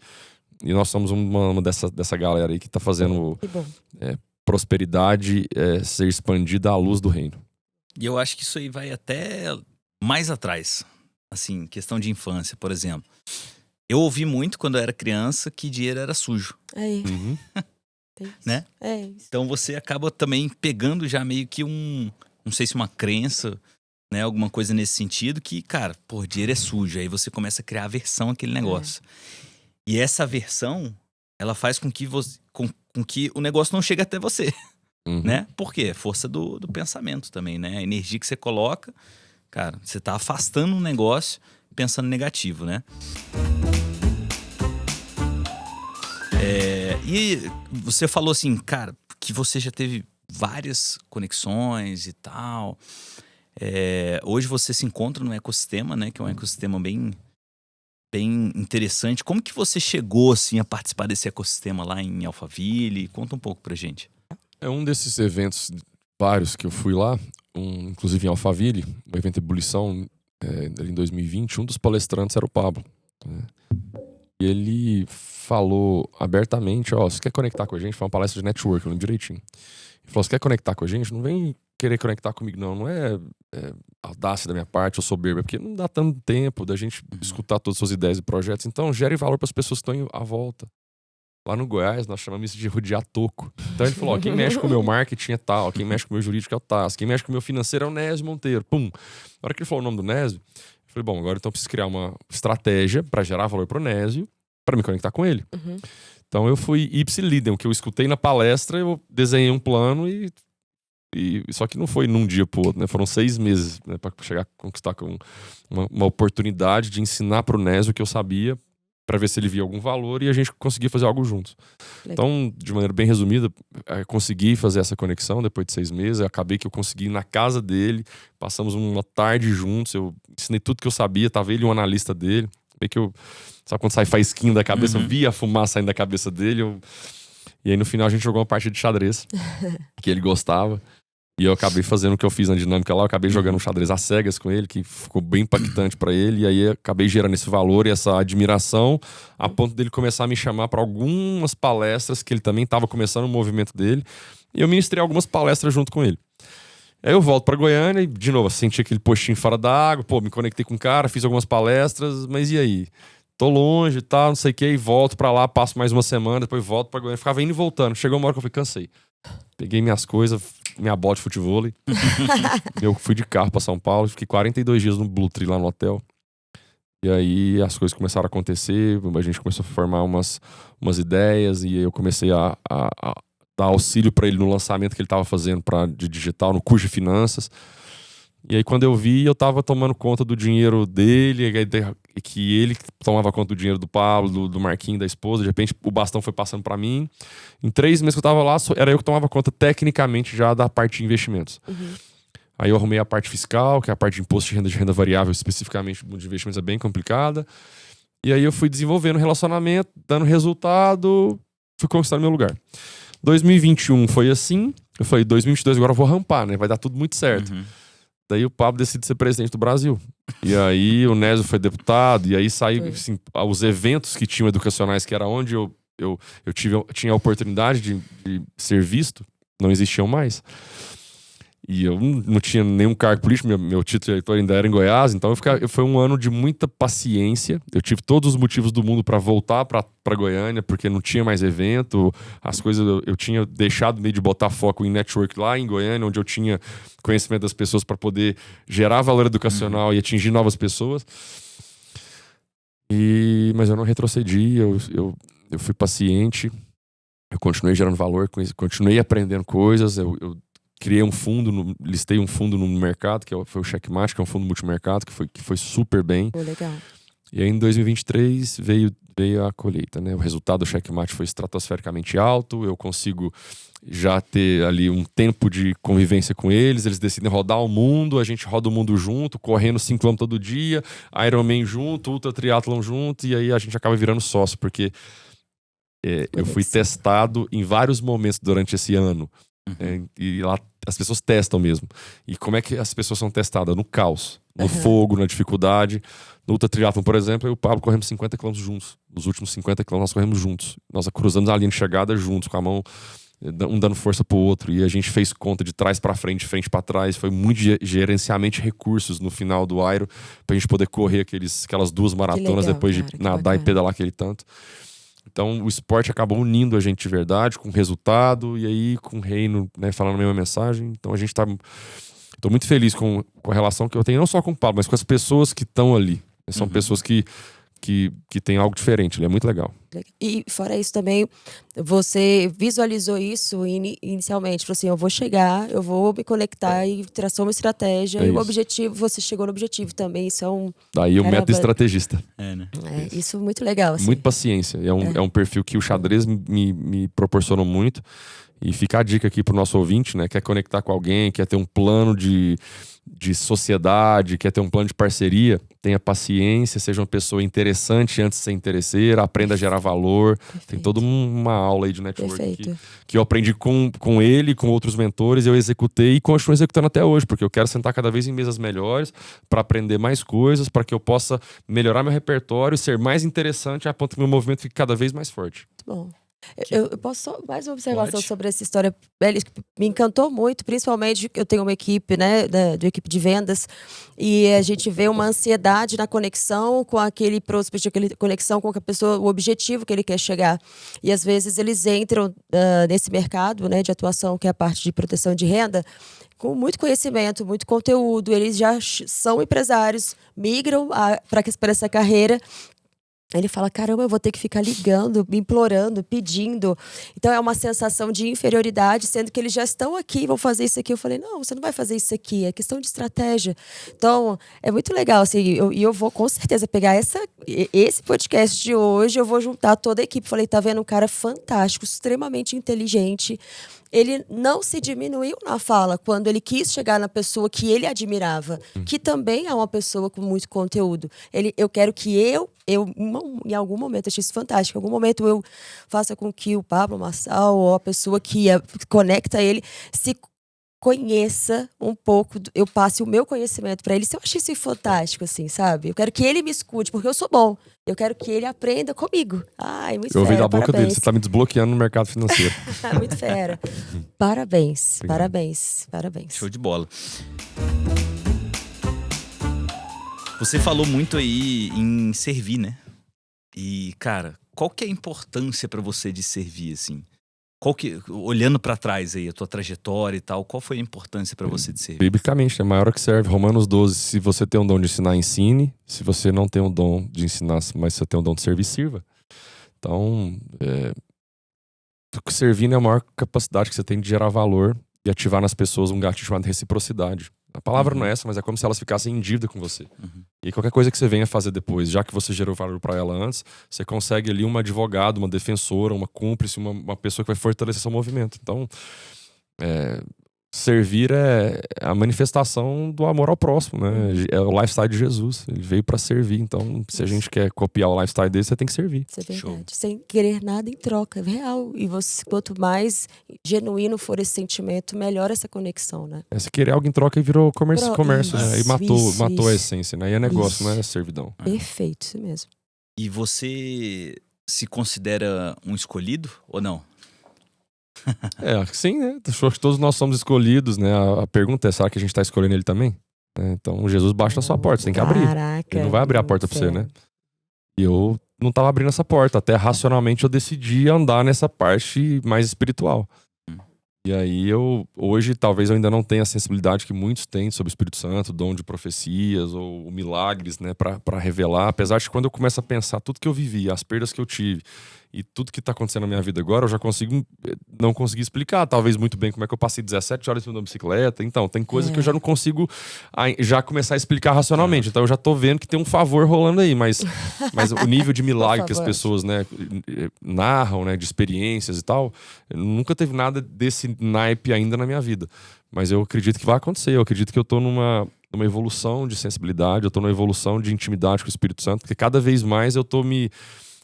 nós somos uma dessa galera aí que tá fazendo prosperidade ser expandida à luz do reino. E eu acho que isso aí vai até mais atrás. Assim, questão de infância, por exemplo. Eu ouvi muito quando eu era criança que dinheiro era sujo. Né? Isso. Então você acaba também pegando já meio que não sei se uma crença, né? Alguma coisa nesse sentido que, cara, dinheiro é sujo. Aí você começa a criar aversão àquele negócio. E essa aversão, ela faz com que o negócio não chegue até você, né? Por quê? Força do pensamento também, né? A energia que você coloca, cara, você tá afastando um negócio pensando negativo, né? E você falou assim, cara, que você já teve várias conexões e tal. Hoje você se encontra no ecossistema, né? Que é um ecossistema bem interessante. Como que você chegou assim a participar desse ecossistema lá em Alphaville? Conta um pouco pra gente. É um desses eventos vários que eu fui lá, inclusive em Alphaville, um evento de ebulição em 2020, um dos palestrantes era o Pablo. Né? E ele falou abertamente, você quer conectar com a gente? Foi uma palestra de network, eu lembro direitinho. Ele falou, você quer conectar com a gente? Não vem querer conectar comigo, não é audácia da minha parte ou soberba, porque não dá tanto tempo da gente escutar todas as suas ideias e projetos. Então, gere valor para as pessoas que estão à volta. Lá no Goiás, nós chamamos isso de rodear toco. Então, ele falou, quem mexe com o meu marketing é tal, quem mexe com o meu jurídico é o Taz, quem mexe com o meu financeiro é o Nésio Monteiro. Pum! Na hora que ele falou o nome do Nésio, eu falei, bom, agora então eu preciso criar uma estratégia para gerar valor pro Nésio, para me conectar com ele. Então, eu fui ipsilidem, o que eu escutei na palestra, eu desenhei um plano só que não foi num dia pro outro, né? Foram 6 meses, né, para chegar a conquistar uma oportunidade de ensinar pro Nésio o que eu sabia para ver se ele via algum valor e a gente conseguia fazer algo juntos. Legal. Então, de maneira bem resumida, consegui fazer essa conexão depois de 6 meses. Acabei que eu consegui ir na casa dele, passamos uma tarde juntos, eu ensinei tudo que eu sabia, tava ele e um analista dele. Bem que eu, sabe quando sai faísquinha da cabeça, eu via a fumaça saindo da cabeça dele. E aí no final a gente jogou uma partida de xadrez, que ele gostava. E eu acabei fazendo o que eu fiz na dinâmica lá, eu acabei jogando um xadrez às cegas com ele, que ficou bem impactante pra ele, e aí acabei gerando esse valor e essa admiração, a ponto dele começar a me chamar pra algumas palestras, que ele também tava começando o movimento dele, e eu ministrei algumas palestras junto com ele. Aí eu volto pra Goiânia e, de novo, senti aquele postinho fora da água, pô, me conectei com o cara, fiz algumas palestras, mas e aí? Tô longe e tal, não sei o que, e volto pra lá, passo mais uma semana, depois volto pra Goiânia, ficava indo e voltando. Chegou uma hora que eu falei, cansei. Peguei minhas coisas, minha bola de futebol. Eu fui de carro pra São Paulo, fiquei 42 dias no Blue Tree lá no hotel. E aí as coisas começaram a acontecer, a gente começou a formar umas ideias, e aí eu comecei a dar auxílio pra ele no lançamento que ele tava fazendo de digital, no curso de finanças. E aí quando eu vi, eu tava tomando conta do dinheiro dele, e que ele tomava conta do dinheiro do Pablo, do Marquinhos, da esposa. De repente o bastão foi passando pra mim. Em 3 meses que eu tava lá, era eu que tomava conta tecnicamente já da parte de investimentos. Aí eu arrumei a parte fiscal, que é a parte de imposto de renda variável, especificamente de investimentos, é bem complicada. E aí eu fui desenvolvendo relacionamento, dando resultado, fui conquistando meu lugar. 2021 foi assim, eu falei, 2022 agora eu vou rampar, né? Vai dar tudo muito certo. Daí o Pablo decide ser presidente do Brasil. E aí o Nésio foi deputado. E aí saiu assim, os eventos que tinham educacionais, que era onde eu tinha a oportunidade de ser visto, não existiam mais. E eu não tinha nenhum cargo político, meu título de eleitor ainda era em Goiás, então foi um ano de muita paciência. Eu tive todos os motivos do mundo para voltar para Goiânia, porque não tinha mais evento, as coisas eu tinha deixado meio de botar foco em network lá em Goiânia, onde eu tinha conhecimento das pessoas para poder gerar valor educacional e atingir novas pessoas. Mas eu não retrocedi, eu fui paciente, eu continuei gerando valor, continuei aprendendo coisas, eu criei um fundo, listei um fundo no mercado, que foi o Checkmate, que é um fundo multimercado, que foi super bem. Legal. E aí em 2023 veio a colheita, né? O resultado do Checkmate foi estratosfericamente alto, eu consigo já ter ali um tempo de convivência com eles decidem rodar o mundo, a gente roda o mundo junto, correndo 5 km todo dia, Ironman junto, Ultra Triathlon junto, e aí a gente acaba virando sócio, porque eu fui testado em vários momentos durante esse ano. E lá as pessoas testam mesmo. E como é que as pessoas são testadas? No caos, no fogo, na dificuldade. No Ultra Triathlon, por exemplo, eu e o Pablo corremos 50 km juntos. Nos últimos 50 km nós corremos juntos. Nós cruzamos a linha de chegada juntos, com a mão, um dando força pro outro. E a gente fez conta de trás para frente, de frente para trás. Foi muito gerenciamento de recursos no final do Iron, pra gente poder correr aquelas 2 maratonas legal, depois de nadar e pedalar aquele tanto. Então o esporte acabou unindo a gente de verdade, com resultado, e aí com o reino, né, falando a mesma mensagem. Então a gente tô muito feliz com a relação que eu tenho, não só com o Pablo, mas com as pessoas que estão ali. São pessoas que têm algo diferente, ele é muito legal. E fora isso também, você visualizou isso inicialmente, falou assim, eu vou chegar, eu vou me conectar e traçou uma estratégia, e o objetivo, você chegou no objetivo também, isso é um... Daí o método estrategista. Né? Isso é muito legal. Assim. Muito paciência, é um perfil que o xadrez me proporcionou muito, e fica a dica aqui pro nosso ouvinte, né, quer conectar com alguém, quer ter um plano de sociedade, quer ter um plano de parceria, tenha paciência, seja uma pessoa interessante antes de ser interesseira, aprenda a gerar valor. Perfeito. Tem toda uma aula aí de network que eu aprendi com ele, com outros mentores, eu executei e continuo executando até hoje, porque eu quero sentar cada vez em mesas melhores para aprender mais coisas, para que eu possa melhorar meu repertório, ser mais interessante a ponto que meu movimento fique cada vez mais forte. Muito bom. Eu posso só mais uma observação sobre essa história. Me encantou muito, principalmente eu tenho uma equipe, né, de equipe de vendas, e a gente vê uma ansiedade na conexão com aquele prospect, aquela conexão com a pessoa, o objetivo que ele quer chegar. E às vezes eles entram nesse mercado, né, de atuação, que é a parte de proteção de renda, com muito conhecimento, muito conteúdo, eles já são empresários, migram para essa carreira. Ele fala, caramba, eu vou ter que ficar ligando, implorando, pedindo. Então é uma sensação de inferioridade, sendo que eles já estão aqui, vão fazer isso aqui. Eu falei, não, você não vai fazer isso aqui, é questão de estratégia. Então, é muito legal, assim, e eu vou com certeza pegar esse podcast de hoje, eu vou juntar toda a equipe. Falei, tá vendo, um cara fantástico, extremamente inteligente. Ele não se diminuiu na fala quando ele quis chegar na pessoa que ele admirava, que também é uma pessoa com muito conteúdo. Eu quero que em algum momento, achei isso fantástico, em algum momento eu faça com que o Pablo Marçal ou a pessoa que conecta ele se conheça um pouco, eu passe o meu conhecimento para ele. Eu achei isso fantástico, assim, sabe? Eu quero que ele me escute, porque eu sou bom. Eu quero que ele aprenda comigo. Ai, muito fera. Eu ouvi da boca parabéns. dele, você tá me desbloqueando no mercado financeiro. Muito fera. Parabéns, Obrigado. parabéns. Show de bola. Você falou muito aí em servir, né? E, cara, qual que é a importância pra você de servir, assim? Olhando pra trás aí, a tua trajetória e tal, qual foi a importância pra você de servir? Biblicamente, é maior que serve. Romanos 12, se você tem um dom de ensinar, ensine. Se você não tem um dom de ensinar, mas você tem um dom de servir, sirva. Então, servindo é a maior capacidade que você tem de gerar valor e ativar nas pessoas um gatilho chamado reciprocidade. A palavra não é essa, mas é como se elas ficassem em dívida com você. E qualquer coisa que você venha fazer depois, já que você gerou valor para ela antes, você consegue ali um advogado, uma defensora, uma cúmplice, uma pessoa que vai fortalecer seu movimento. Então, servir é a manifestação do amor ao próximo, né? É o lifestyle de Jesus. Ele veio para servir. Então, se a gente quer copiar o lifestyle dele, você tem que servir. Isso é verdade. Show. Sem querer nada em troca, é real. E quanto mais genuíno for esse sentimento, melhor essa conexão, né? Se querer algo em troca, virou comércio, né? E matou a essência, né? E é negócio, Isso. não é servidão. Perfeito, isso mesmo. E você se considera um escolhido ou não? Sim, né? Acho que todos nós somos escolhidos, né? A pergunta é, será que a gente tá escolhendo ele também? Então, Jesus bate na sua porta, você tem que abrir. Caraca. Ele não vai abrir a porta pra você, né? E eu não tava abrindo essa porta. Até racionalmente eu decidi andar nessa parte mais espiritual. E aí hoje talvez eu ainda não tenha a sensibilidade que muitos têm sobre o Espírito Santo, dom de profecias ou milagres, né, pra revelar. Apesar de que quando eu começo a pensar tudo que eu vivi, as perdas que eu tive e tudo que tá acontecendo na minha vida agora, eu já não consegui explicar talvez muito bem como é que eu passei 17 horas em cima da bicicleta. Então, tem coisa que eu já não consigo já começar a explicar racionalmente. Então eu já tô vendo que tem um favor rolando aí, mas o nível de milagre que as pessoas, né, narram, né, de experiências e tal, nunca teve nada desse naipe ainda na minha vida. Mas eu acredito que vai acontecer. Eu acredito que eu tô numa evolução de sensibilidade, eu tô numa evolução de intimidade com o Espírito Santo, porque cada vez mais eu tô me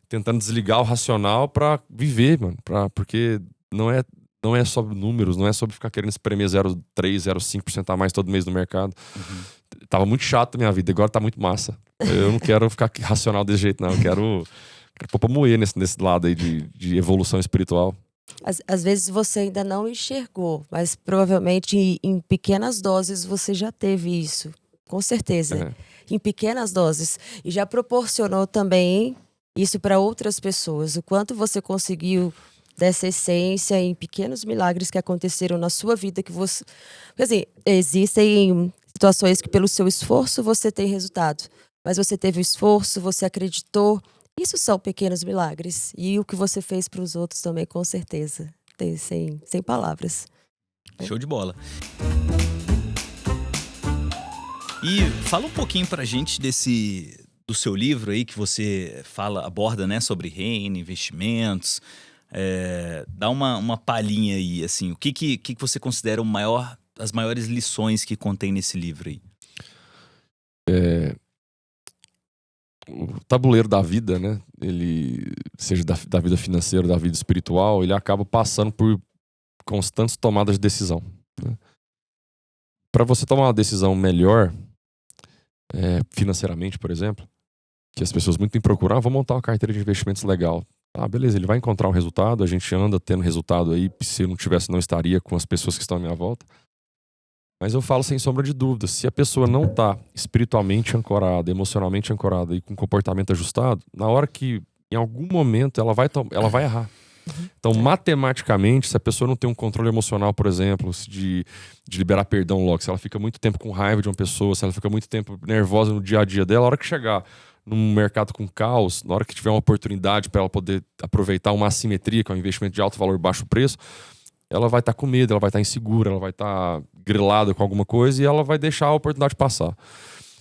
tentando desligar o racional pra viver, mano. Porque não é sobre números, não é sobre ficar querendo espremer 0,3%, 0,5% a mais todo mês no mercado. Tava muito chato a minha vida, agora tá muito massa. Eu não quero ficar racional desse jeito, não. Eu quero pôr pra moer nesse lado aí de evolução espiritual. Às vezes você ainda não enxergou, mas provavelmente em pequenas doses você já teve isso. Com certeza. Em pequenas doses. E já proporcionou também isso para outras pessoas. O quanto você conseguiu dessa essência em pequenos milagres que aconteceram na sua vida. Que você... Porque, assim, existem situações que pelo seu esforço você tem resultado. Mas você teve o esforço, você acreditou. Isso são pequenos milagres. E o que você fez para os outros também, com certeza. Sem palavras. Show de bola. E fala um pouquinho pra gente do seu livro aí, que você aborda, né, sobre reino, investimentos. Dá uma palhinha aí, assim. O que você considera as maiores lições que contém nesse livro aí? O tabuleiro da vida, né? Ele, seja da vida financeira, da vida espiritual, ele acaba passando por constantes tomadas de decisão, né? Para você tomar uma decisão melhor, financeiramente, por exemplo, que as pessoas muito me procuram, vou montar uma carteira de investimentos legal. Beleza, ele vai encontrar um resultado, a gente anda tendo resultado aí, se eu não tivesse, não estaria com as pessoas que estão à minha volta. Mas eu falo sem sombra de dúvida, se a pessoa não está espiritualmente ancorada, emocionalmente ancorada e com comportamento ajustado, na hora que, em algum momento, ela vai errar. Então, matematicamente, se a pessoa não tem um controle emocional, por exemplo, de liberar perdão logo, se ela fica muito tempo com raiva de uma pessoa, se ela fica muito tempo nervosa no dia a dia dela, a hora que chegar num mercado com caos, na hora que tiver uma oportunidade para ela poder aproveitar uma assimetria, que é um investimento de alto valor, baixo preço, ela vai estar com medo, ela vai estar insegura, ela vai estar grilada com alguma coisa e ela vai deixar a oportunidade passar.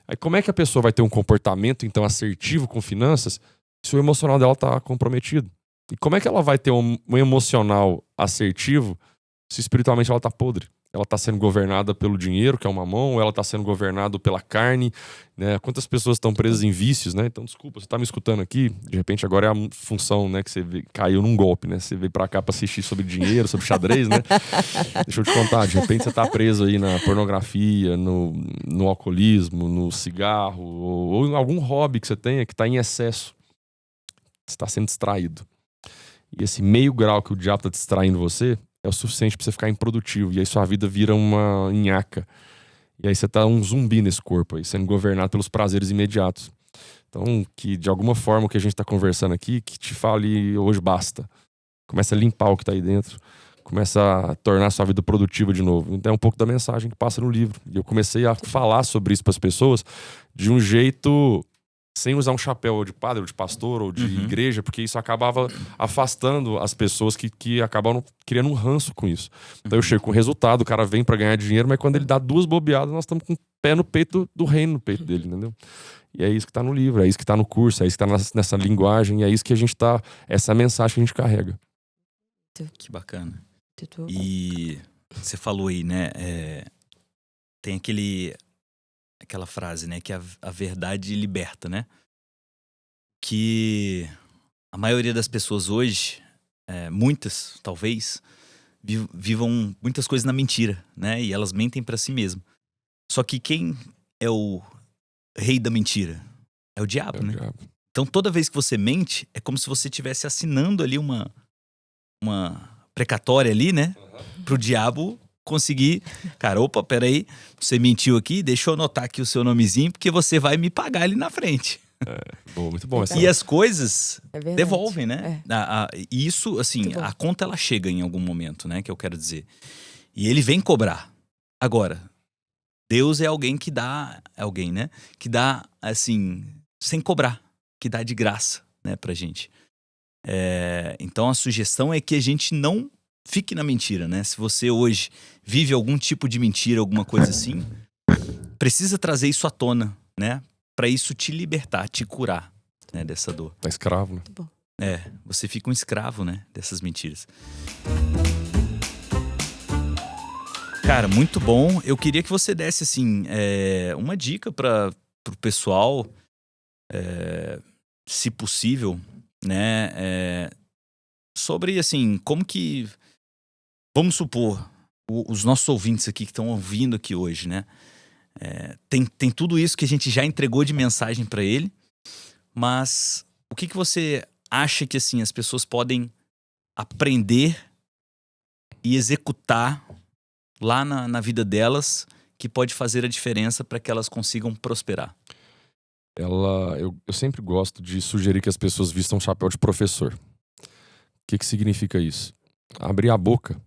Aí como é que a pessoa vai ter um comportamento, então, assertivo com finanças se o emocional dela está comprometido? E como é que ela vai ter um emocional assertivo se espiritualmente ela está podre? Ela está sendo governada pelo dinheiro, que é uma mão, ou ela está sendo governada pela carne, né? Quantas pessoas estão presas em vícios, né? Então, desculpa, você está me escutando aqui, de repente agora é a função, né, que você caiu num golpe, né? Você veio para cá para assistir sobre dinheiro, sobre xadrez, né? Deixa eu te contar, de repente você está preso aí na pornografia, no alcoolismo, no cigarro, ou em algum hobby que você tenha que está em excesso. Você está sendo distraído. E esse meio grau que o diabo está distraindo você é o suficiente para você ficar improdutivo. E aí sua vida vira uma nhaca. E aí você tá um zumbi nesse corpo aí, sendo governado pelos prazeres imediatos. Então, que de alguma forma o que a gente tá conversando aqui, que te fale hoje basta. Começa a limpar o que tá aí dentro. Começa a tornar sua vida produtiva de novo. Então é um pouco da mensagem que passa no livro. E eu comecei a falar sobre isso para as pessoas de um jeito sem usar um chapéu de padre, ou de pastor, ou de igreja, porque isso acabava afastando as pessoas que acabavam criando um ranço com isso. Então eu chego com o resultado, o cara vem pra ganhar dinheiro, mas quando ele dá 2 bobeadas, nós estamos com o pé no peito do reino, no peito dele, entendeu? E é isso que tá no livro, é isso que tá no curso, é isso que tá nessa linguagem, é isso que a gente tá, essa mensagem que a gente carrega. Que bacana. E você falou aí, né, tem aquela frase, né, que a verdade liberta, né? Que a maioria das pessoas hoje, muitas, talvez, vivam muitas coisas na mentira, né? E elas mentem pra si mesmas. Só que quem é o rei da mentira? É o diabo, né? Diabo. Então toda vez que você mente, é como se você estivesse assinando ali uma precatória ali, né? Pro diabo conseguir, cara, opa, peraí, você mentiu aqui, deixa eu anotar aqui o seu nomezinho, porque você vai me pagar ali na frente. Boa, muito bom. E as coisas devolvem, né? E isso, assim, a conta ela chega em algum momento, né, que eu quero dizer. E ele vem cobrar. Agora, Deus é alguém que dá, né, que dá, assim, sem cobrar, que dá de graça, né, pra gente. Então a sugestão é que a gente não fique na mentira, né? Se você hoje vive algum tipo de mentira, alguma coisa assim, precisa trazer isso à tona, né? Pra isso te libertar, te curar, né, dessa dor. Tá escravo, né? Muito bom. Você fica um escravo, né, dessas mentiras. Cara, muito bom. Eu queria que você desse, assim, uma dica pro pessoal, se possível, né? Sobre, assim, como que... Vamos supor, os nossos ouvintes aqui que estão ouvindo aqui hoje, né? Tem tudo isso que a gente já entregou de mensagem para ele, mas o que você acha que, assim, as pessoas podem aprender e executar lá na vida delas que pode fazer a diferença para que elas consigam prosperar? Eu sempre gosto de sugerir que as pessoas vistam um chapéu de professor. O que significa isso? Abrir a boca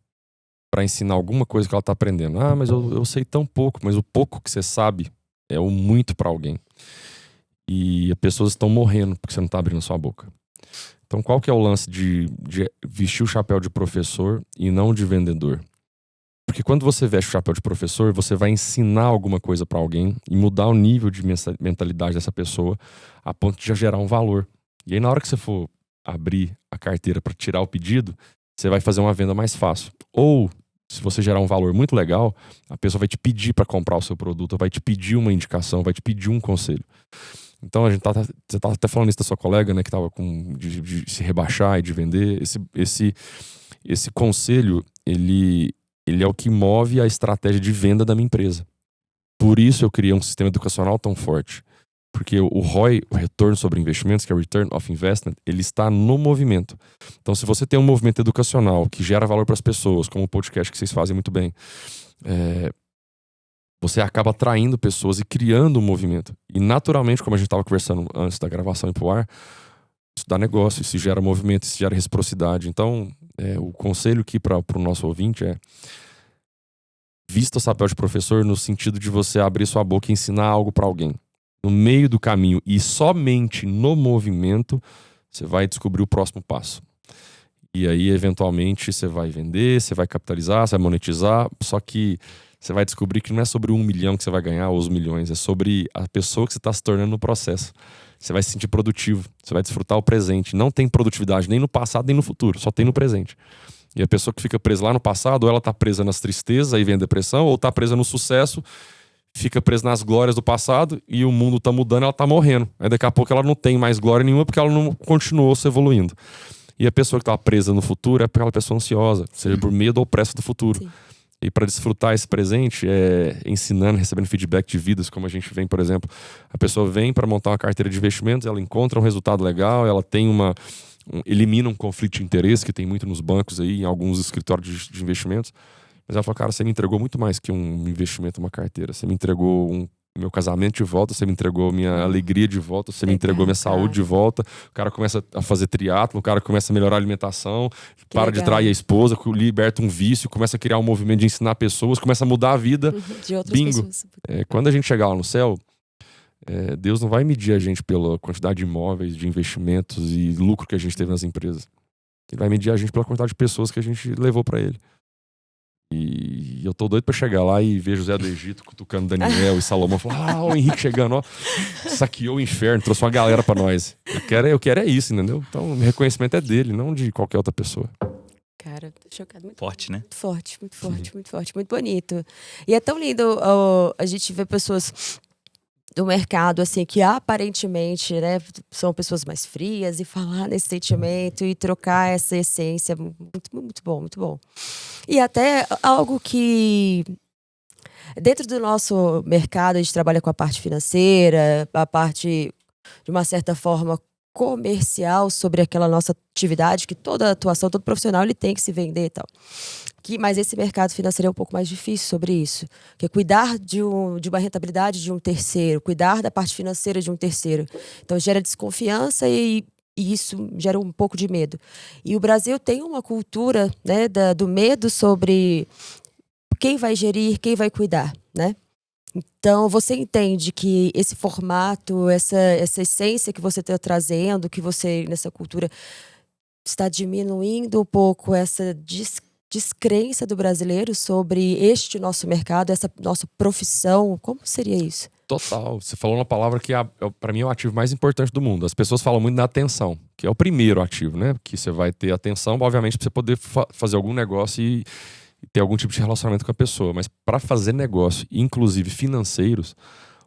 para ensinar alguma coisa que ela tá aprendendo. Ah, mas eu sei tão pouco, mas o pouco que você sabe é o muito para alguém. E as pessoas estão morrendo porque você não tá abrindo sua boca. Então qual que é o lance de vestir o chapéu de professor e não de vendedor? Porque quando você veste o chapéu de professor, você vai ensinar alguma coisa para alguém e mudar o nível de mentalidade dessa pessoa a ponto de já gerar um valor. E aí na hora que você for abrir a carteira para tirar o pedido, você vai fazer uma venda mais fácil. Ou, se você gerar um valor muito legal, a pessoa vai te pedir para comprar o seu produto, vai te pedir uma indicação, vai te pedir um conselho. Então, você tá até falando isso da sua colega, né, que tava de se rebaixar e de vender. Esse conselho, ele é o que move a estratégia de venda da minha empresa. Por isso eu criei um sistema educacional tão forte. Porque o ROI, o retorno sobre investimentos, que é o Return of Investment, ele está no movimento. Então, se você tem um movimento educacional que gera valor para as pessoas, como o podcast que vocês fazem muito bem, você acaba atraindo pessoas e criando um movimento. E naturalmente, como a gente estava conversando antes da gravação ir pro ar, isso dá negócio, isso gera movimento, isso gera reciprocidade. Então, o conselho aqui para o nosso ouvinte é: vista o chapéu de professor no sentido de você abrir sua boca e ensinar algo para alguém. no meio do caminho e somente no movimento, você vai descobrir o próximo passo. E aí, eventualmente, você vai vender, você vai capitalizar, você vai monetizar, só que você vai descobrir que não é sobre 1 milhão que você vai ganhar ou os milhões, é sobre a pessoa que você está se tornando no processo. Você vai se sentir produtivo, você vai desfrutar o presente. Não tem produtividade nem no passado nem no futuro, só tem no presente. E a pessoa que fica presa lá no passado, ou ela está presa nas tristezas, aí vem a depressão, ou está presa no sucesso, fica presa nas glórias do passado e o mundo tá mudando, ela tá morrendo. Aí daqui a pouco ela não tem mais glória nenhuma porque ela não continuou se evoluindo. E a pessoa que tá presa no futuro é aquela pessoa ansiosa, seja por medo ou pressa do futuro. Sim. E para desfrutar esse presente, ensinando, recebendo feedback de vidas, como a gente vem, por exemplo, a pessoa vem para montar uma carteira de investimentos, ela encontra um resultado legal, ela tem elimina um conflito de interesse que tem muito nos bancos aí, em alguns escritórios de investimentos. Mas ela falou, cara, você me entregou muito mais que um investimento, uma carteira. Você me entregou meu casamento de volta, você me entregou minha alegria de volta, você me entregou minha saúde de volta. O cara começa a fazer triatlo, o cara começa a melhorar a alimentação, para de trair a esposa, liberta um vício, começa a criar um movimento de ensinar pessoas, começa a mudar a vida. De outras pessoas. Quando a gente chegar lá no céu, Deus não vai medir a gente pela quantidade de imóveis, de investimentos e lucro que a gente teve nas empresas. Ele vai medir a gente pela quantidade de pessoas que a gente levou para ele. E eu tô doido pra chegar lá e ver José do Egito cutucando Daniel e Salomão. Falar, o Henrique chegando, ó, saqueou o inferno, trouxe uma galera pra nós. Eu quero é isso, entendeu? Então o reconhecimento é dele, não de qualquer outra pessoa. Cara, tô chocado. Muito forte, né? Muito forte, muito forte, muito forte, muito bonito. E é tão lindo a gente ver pessoas do mercado, assim, que aparentemente, né, são pessoas mais frias e falar nesse sentimento e trocar essa essência. Muito, muito bom, muito bom. E até algo que, dentro do nosso mercado, a gente trabalha com a parte financeira, a parte, de uma certa forma, comercial sobre aquela nossa atividade, que toda atuação, todo profissional, ele tem que se vender e tal. Mas esse mercado financeiro é um pouco mais difícil sobre isso. Que é cuidar de uma rentabilidade de um terceiro, cuidar da parte financeira de um terceiro. Então gera desconfiança e isso gera um pouco de medo. E o Brasil tem uma cultura, né, do medo sobre quem vai gerir, quem vai cuidar, né? Então, você entende que esse formato, essa essência que você está trazendo, que você, nessa cultura, está diminuindo um pouco essa descrença do brasileiro sobre este nosso mercado, essa nossa profissão? Como seria isso? Total. Você falou uma palavra que, para mim, é o ativo mais importante do mundo. As pessoas falam muito da atenção, que é o primeiro ativo, né? Que você vai ter atenção, obviamente, para você poder fazer algum negócio e ter algum tipo de relacionamento com a pessoa. Mas para fazer negócio, inclusive financeiros,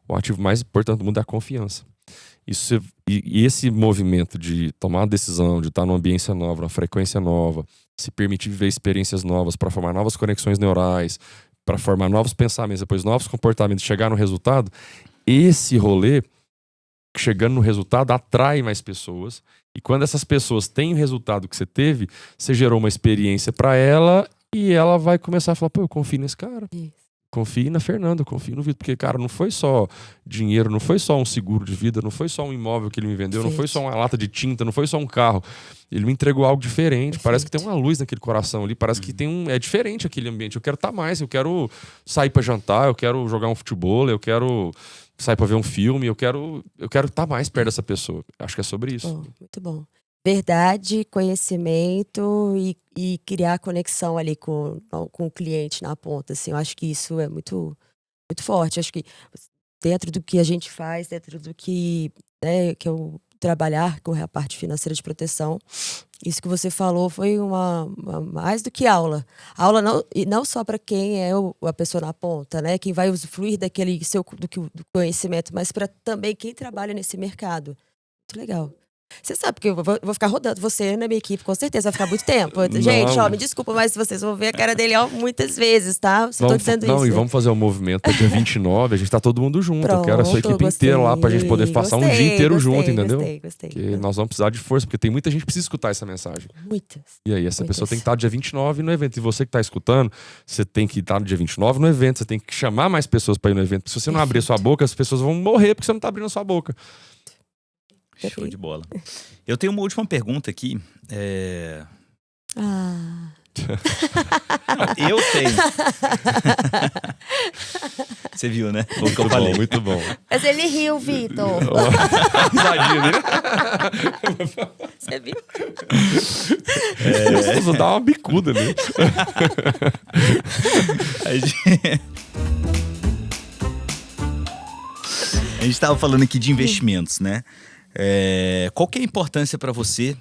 o ativo mais importante do mundo é a confiança. E esse movimento de tomar uma decisão, de estar numa ambiência nova, numa frequência nova, se permitir viver experiências novas, para formar novas conexões neurais, para formar novos pensamentos, depois novos comportamentos, chegar no resultado, esse rolê, chegando no resultado, atrai mais pessoas. E quando essas pessoas têm o resultado que você teve, você gerou uma experiência para ela e ela vai começar a falar, pô, eu confio nesse cara. Isso. Confie na Fernanda, confie no Vitor. Porque, cara, não foi só dinheiro, não foi só um seguro de vida, não foi só um imóvel que ele me vendeu, não foi só uma lata de tinta, não foi só um carro. Ele me entregou algo diferente. Perfeito. Parece que tem uma luz naquele coração ali, parece que é diferente aquele ambiente. Eu quero estar mais, eu quero sair pra jantar, eu quero jogar um futebol, eu quero sair pra ver um filme, eu quero estar mais perto dessa pessoa. Acho que é sobre isso. Bom, muito bom. Verdade, conhecimento e criar conexão ali com o cliente na ponta, assim. Eu acho que isso é muito, muito forte. Eu acho que dentro do que a gente faz, dentro do que, né, que eu trabalhar com a parte financeira de proteção, isso que você falou foi uma mais do que aula. Aula não só para quem é a pessoa na ponta, né, quem vai usufruir daquele do conhecimento, mas para também quem trabalha nesse mercado. Muito legal. Você sabe que eu vou ficar rodando você na minha equipe, com certeza, vai ficar muito tempo. Gente, ó, me desculpa, mas vocês vão ver a cara dele muitas vezes, tá? Só tô dizendo isso. E vamos fazer um movimento para dia 29, a gente tá todo mundo junto. Pronto, eu quero essa equipe inteira lá pra gente poder passar um dia inteiro junto, entendeu? Gostei. Porque nós vamos precisar de força, porque tem muita gente que precisa escutar essa mensagem. Muitas. E aí, essa pessoa tem que estar no dia 29 no evento. E você que tá escutando, você tem que estar no dia 29 no evento, você tem que chamar mais pessoas para ir no evento. Se você não abrir sua boca, as pessoas vão morrer porque você não tá abrindo a sua boca. Show de bola. Eu tenho uma última pergunta aqui. Não, eu tenho. Você viu, né? Foi o que eu falei. Muito bom. Mas ele riu, Vitor. Risadinha, né? Você viu? Vou dar uma bicuda, né? A gente tava falando aqui de investimentos, né? Qual que é a importância para você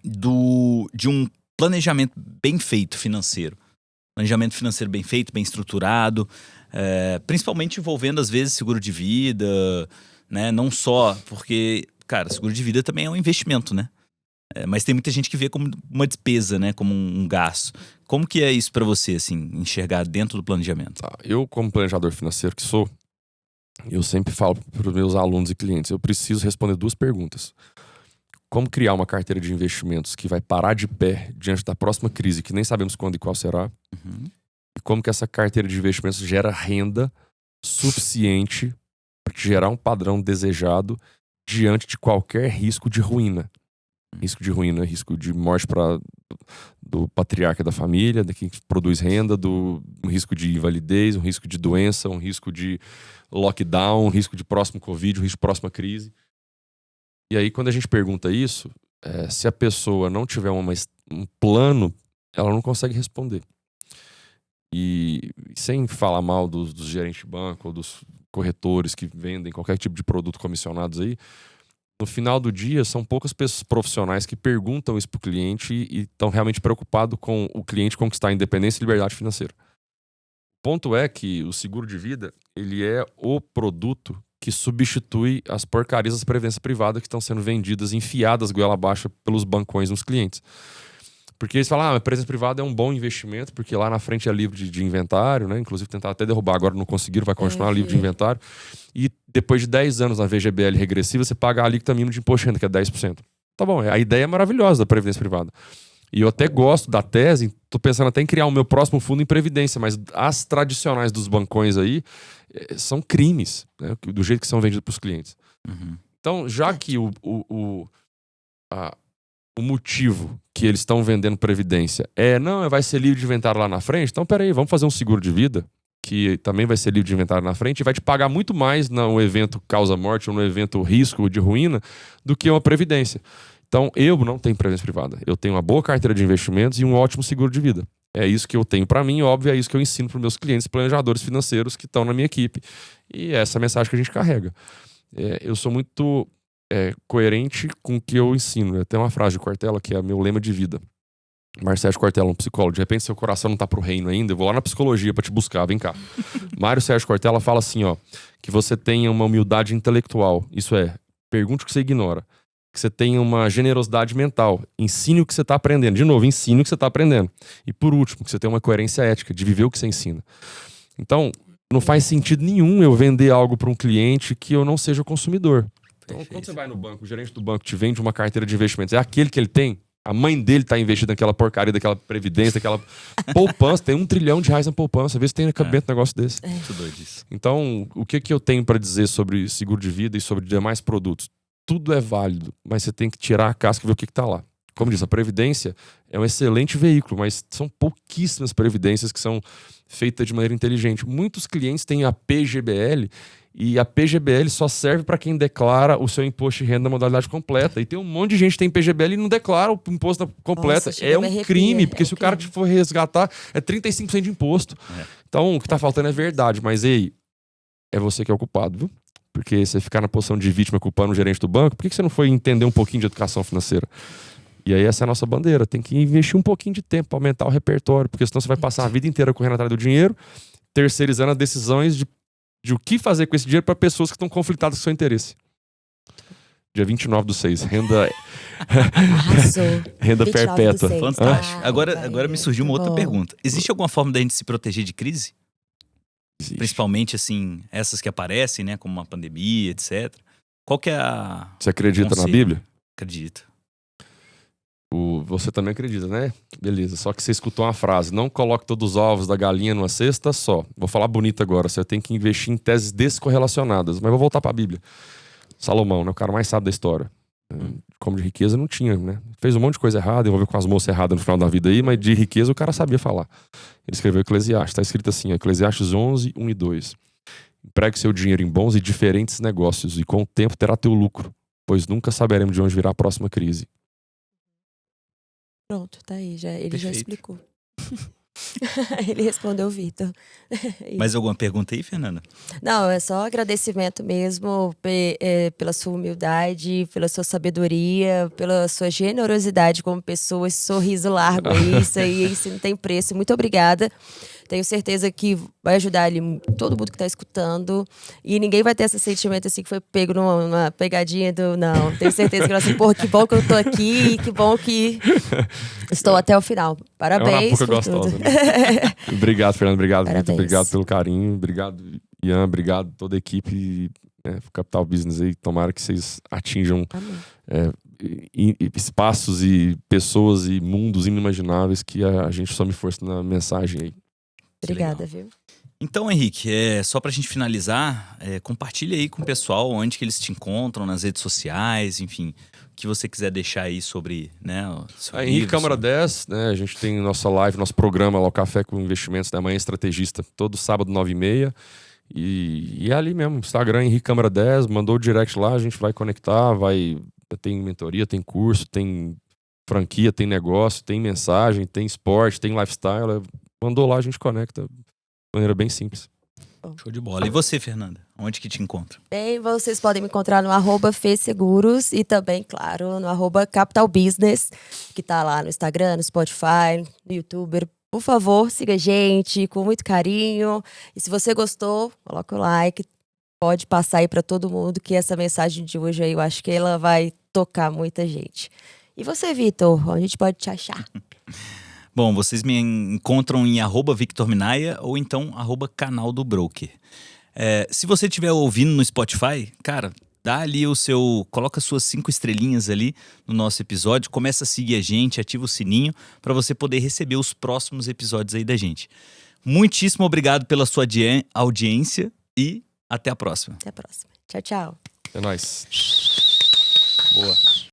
de um planejamento bem feito financeiro? Planejamento financeiro bem feito, bem estruturado, principalmente envolvendo, às vezes, seguro de vida, né? Não só porque, cara, seguro de vida também é um investimento, né? Mas tem muita gente que vê como uma despesa, né? Como um gasto. Como que é isso para você, assim, enxergar dentro do planejamento? Tá. Eu, como planejador financeiro que sou, eu sempre falo para os meus alunos e clientes, eu preciso responder 2 perguntas. Como criar uma carteira de investimentos que vai parar de pé diante da próxima crise, que nem sabemos quando e qual será. Uhum. E como que essa carteira de investimentos gera renda suficiente para gerar um padrão desejado diante de qualquer risco de ruína. Risco de ruína, risco de morte do patriarca da família, de quem produz renda, um risco de invalidez, um risco de doença, um risco de lockdown, um risco de próximo Covid, um risco de próxima crise. E aí, quando a gente pergunta isso, se a pessoa não tiver um plano, ela não consegue responder. E sem falar mal dos gerentes de banco ou dos corretores que vendem qualquer tipo de produto comissionados aí, no final do dia, são poucas pessoas profissionais que perguntam isso para o cliente e estão realmente preocupados com o cliente conquistar a independência e liberdade financeira. O ponto é que o seguro de vida, ele é o produto que substitui as porcarias das previdências privadas que estão sendo vendidas, enfiadas goela abaixo pelos bancões nos clientes. Porque eles falam, a previdência privada é um bom investimento, porque lá na frente é livre de inventário, né? Inclusive tentaram até derrubar, agora não conseguiram, vai continuar livre de inventário. E depois de 10 anos na VGBL regressiva, você paga a alíquota mínima de imposto de renda, que é 10%. Tá bom, a ideia é maravilhosa da previdência privada. E eu até gosto da tese, tô pensando até em criar o meu próximo fundo em previdência, mas as tradicionais dos bancões aí são crimes, né? Do jeito que são vendidos para os clientes. Uhum. Então, já que o motivo que eles estão vendendo previdência vai ser livre de inventário lá na frente, então peraí, vamos fazer um seguro de vida que também vai ser livre de inventário na frente e vai te pagar muito mais no evento causa-morte ou no evento risco de ruína do que uma previdência. Então, eu não tenho previdência privada. Eu tenho uma boa carteira de investimentos e um ótimo seguro de vida. É isso que eu tenho para mim, óbvio, é isso que eu ensino para os meus clientes, planejadores financeiros que estão na minha equipe. E essa é a mensagem que a gente carrega. Eu sou muito coerente com o que eu ensino. Tem uma frase de Cortella que é meu lema de vida. Mário Sérgio Cortella, um psicólogo. De repente, seu coração não tá pro reino ainda, eu vou lá na psicologia para te buscar, vem cá. Mário Sérgio Cortella fala assim, que você tenha uma humildade intelectual. Isso é, pergunte o que você ignora. Que você tenha uma generosidade mental. Ensine o que você está aprendendo. De novo, ensine o que você está aprendendo. E por último, que você tenha uma coerência ética de viver o que você ensina. Então, não faz sentido nenhum eu vender algo para um cliente que eu não seja consumidor. Então, quando você vai no banco, o gerente do banco te vende uma carteira de investimentos, é aquele que ele tem? A mãe dele está investida naquela porcaria, daquela previdência, daquela poupança. Tem R$1 trilhão na poupança. Vê se tem cabimento um negócio desse. Muito doido isso. Então, o que eu tenho para dizer sobre seguro de vida e sobre demais produtos? Tudo é válido, mas você tem que tirar a casca e ver o que está lá. Como diz, a previdência é um excelente veículo, mas são pouquíssimas previdências que são feitas de maneira inteligente. Muitos clientes têm a PGBL e a PGBL só serve para quem declara o seu imposto de renda na modalidade completa. E tem um monte de gente que tem PGBL e não declara o imposto completa. Nossa, é um crime, porque se o cara te for resgatar, é 35% de imposto. Então, o que está faltando é verdade, mas é você que é o culpado, viu? Porque você ficar na posição de vítima culpando o gerente do banco, por que você não foi entender um pouquinho de educação financeira? E aí essa é a nossa bandeira. Tem que investir um pouquinho de tempo para aumentar o repertório, porque senão você vai passar a vida inteira correndo atrás do dinheiro, terceirizando as decisões de o que fazer com esse dinheiro para pessoas que estão conflitadas com o seu interesse. Dia 29/6, renda... Arrasou. Renda perpétua. Fantástico. Agora me surgiu uma outra pergunta. Existe alguma forma da gente se proteger de crise? Existe. Principalmente, assim, essas que aparecem, né? Como uma pandemia, etc. Qual que é a... Você acredita na Bíblia? Acredito. Você também acredita, né? Beleza. Só que você escutou uma frase: não coloque todos os ovos da galinha numa cesta só. Vou falar bonito agora. Você tem que investir em teses descorrelacionadas. Mas vou voltar para a Bíblia. Salomão, né? O cara mais sábio da história. Como de riqueza não tinha, né? fez um monte de coisa errada, envolveu com as moças erradas no final da vida aí, mas de riqueza o cara sabia falar. Ele escreveu Eclesiastes, tá escrito assim, Eclesiastes 11, 1 e 2. Empregue seu dinheiro em bons e diferentes negócios, e com o tempo terá teu lucro, pois nunca saberemos de onde virá a próxima crise. Pronto, tá aí. Ele já Perfeito. explicou. Ele respondeu o Vitor. Mais alguma pergunta aí, Fernanda? Não, é só agradecimento mesmo pela sua humildade, pela sua sabedoria, pela sua generosidade como pessoa, esse sorriso largo aí, isso não tem preço. Muito obrigada. Tenho certeza que vai ajudar ali todo mundo que tá escutando. E ninguém vai ter esse sentimento assim que foi pego numa pegadinha do... Não, tenho certeza que assim, porra, que bom que eu tô aqui, que bom que estou até o final. Parabéns. É uma gostosa, né? Obrigado, Fernando. Obrigado, Vitor. Obrigado pelo carinho. Obrigado, Ian. Obrigado toda a equipe. Capital Business aí. Tomara que vocês atinjam espaços e pessoas e mundos inimagináveis que a gente some força na mensagem aí. Obrigada, viu? Então, Henrique, só pra gente finalizar, compartilha aí com o pessoal onde que eles te encontram, nas redes sociais, enfim, o que você quiser deixar aí sobre, né, o seu Henrique livro, Câmara 10, né, a gente tem nossa live, nosso programa lá, o Café com Investimentos da Manhã Estrategista, todo sábado 9h30, e é ali mesmo, Instagram Henrique Câmara 10, mandou o direct lá, a gente vai conectar, tem mentoria, tem curso, tem franquia, tem negócio, tem mensagem, tem esporte, tem lifestyle, mandou lá, a gente conecta de maneira bem simples. Show de bola. E você, Fernanda? Onde que te encontra? Bem, vocês podem me encontrar no @FeSeguros e também, claro, no @Capital Business, que tá lá no Instagram, no Spotify, no YouTube. Por favor, siga a gente com muito carinho. E se você gostou, coloca o like. Pode passar aí para todo mundo que essa mensagem de hoje aí, eu acho que ela vai tocar muita gente. E você, Vitor, onde a gente pode te achar? Bom, vocês me encontram em @VictorMinaia ou então @canal do Broker. Se você estiver ouvindo no Spotify, cara, dá ali coloca suas 5 estrelinhas ali no nosso episódio, começa a seguir a gente, ativa o sininho para você poder receber os próximos episódios aí da gente. Muitíssimo obrigado pela sua audiência e até a próxima. Até a próxima. Tchau, tchau. É nóis. Boa.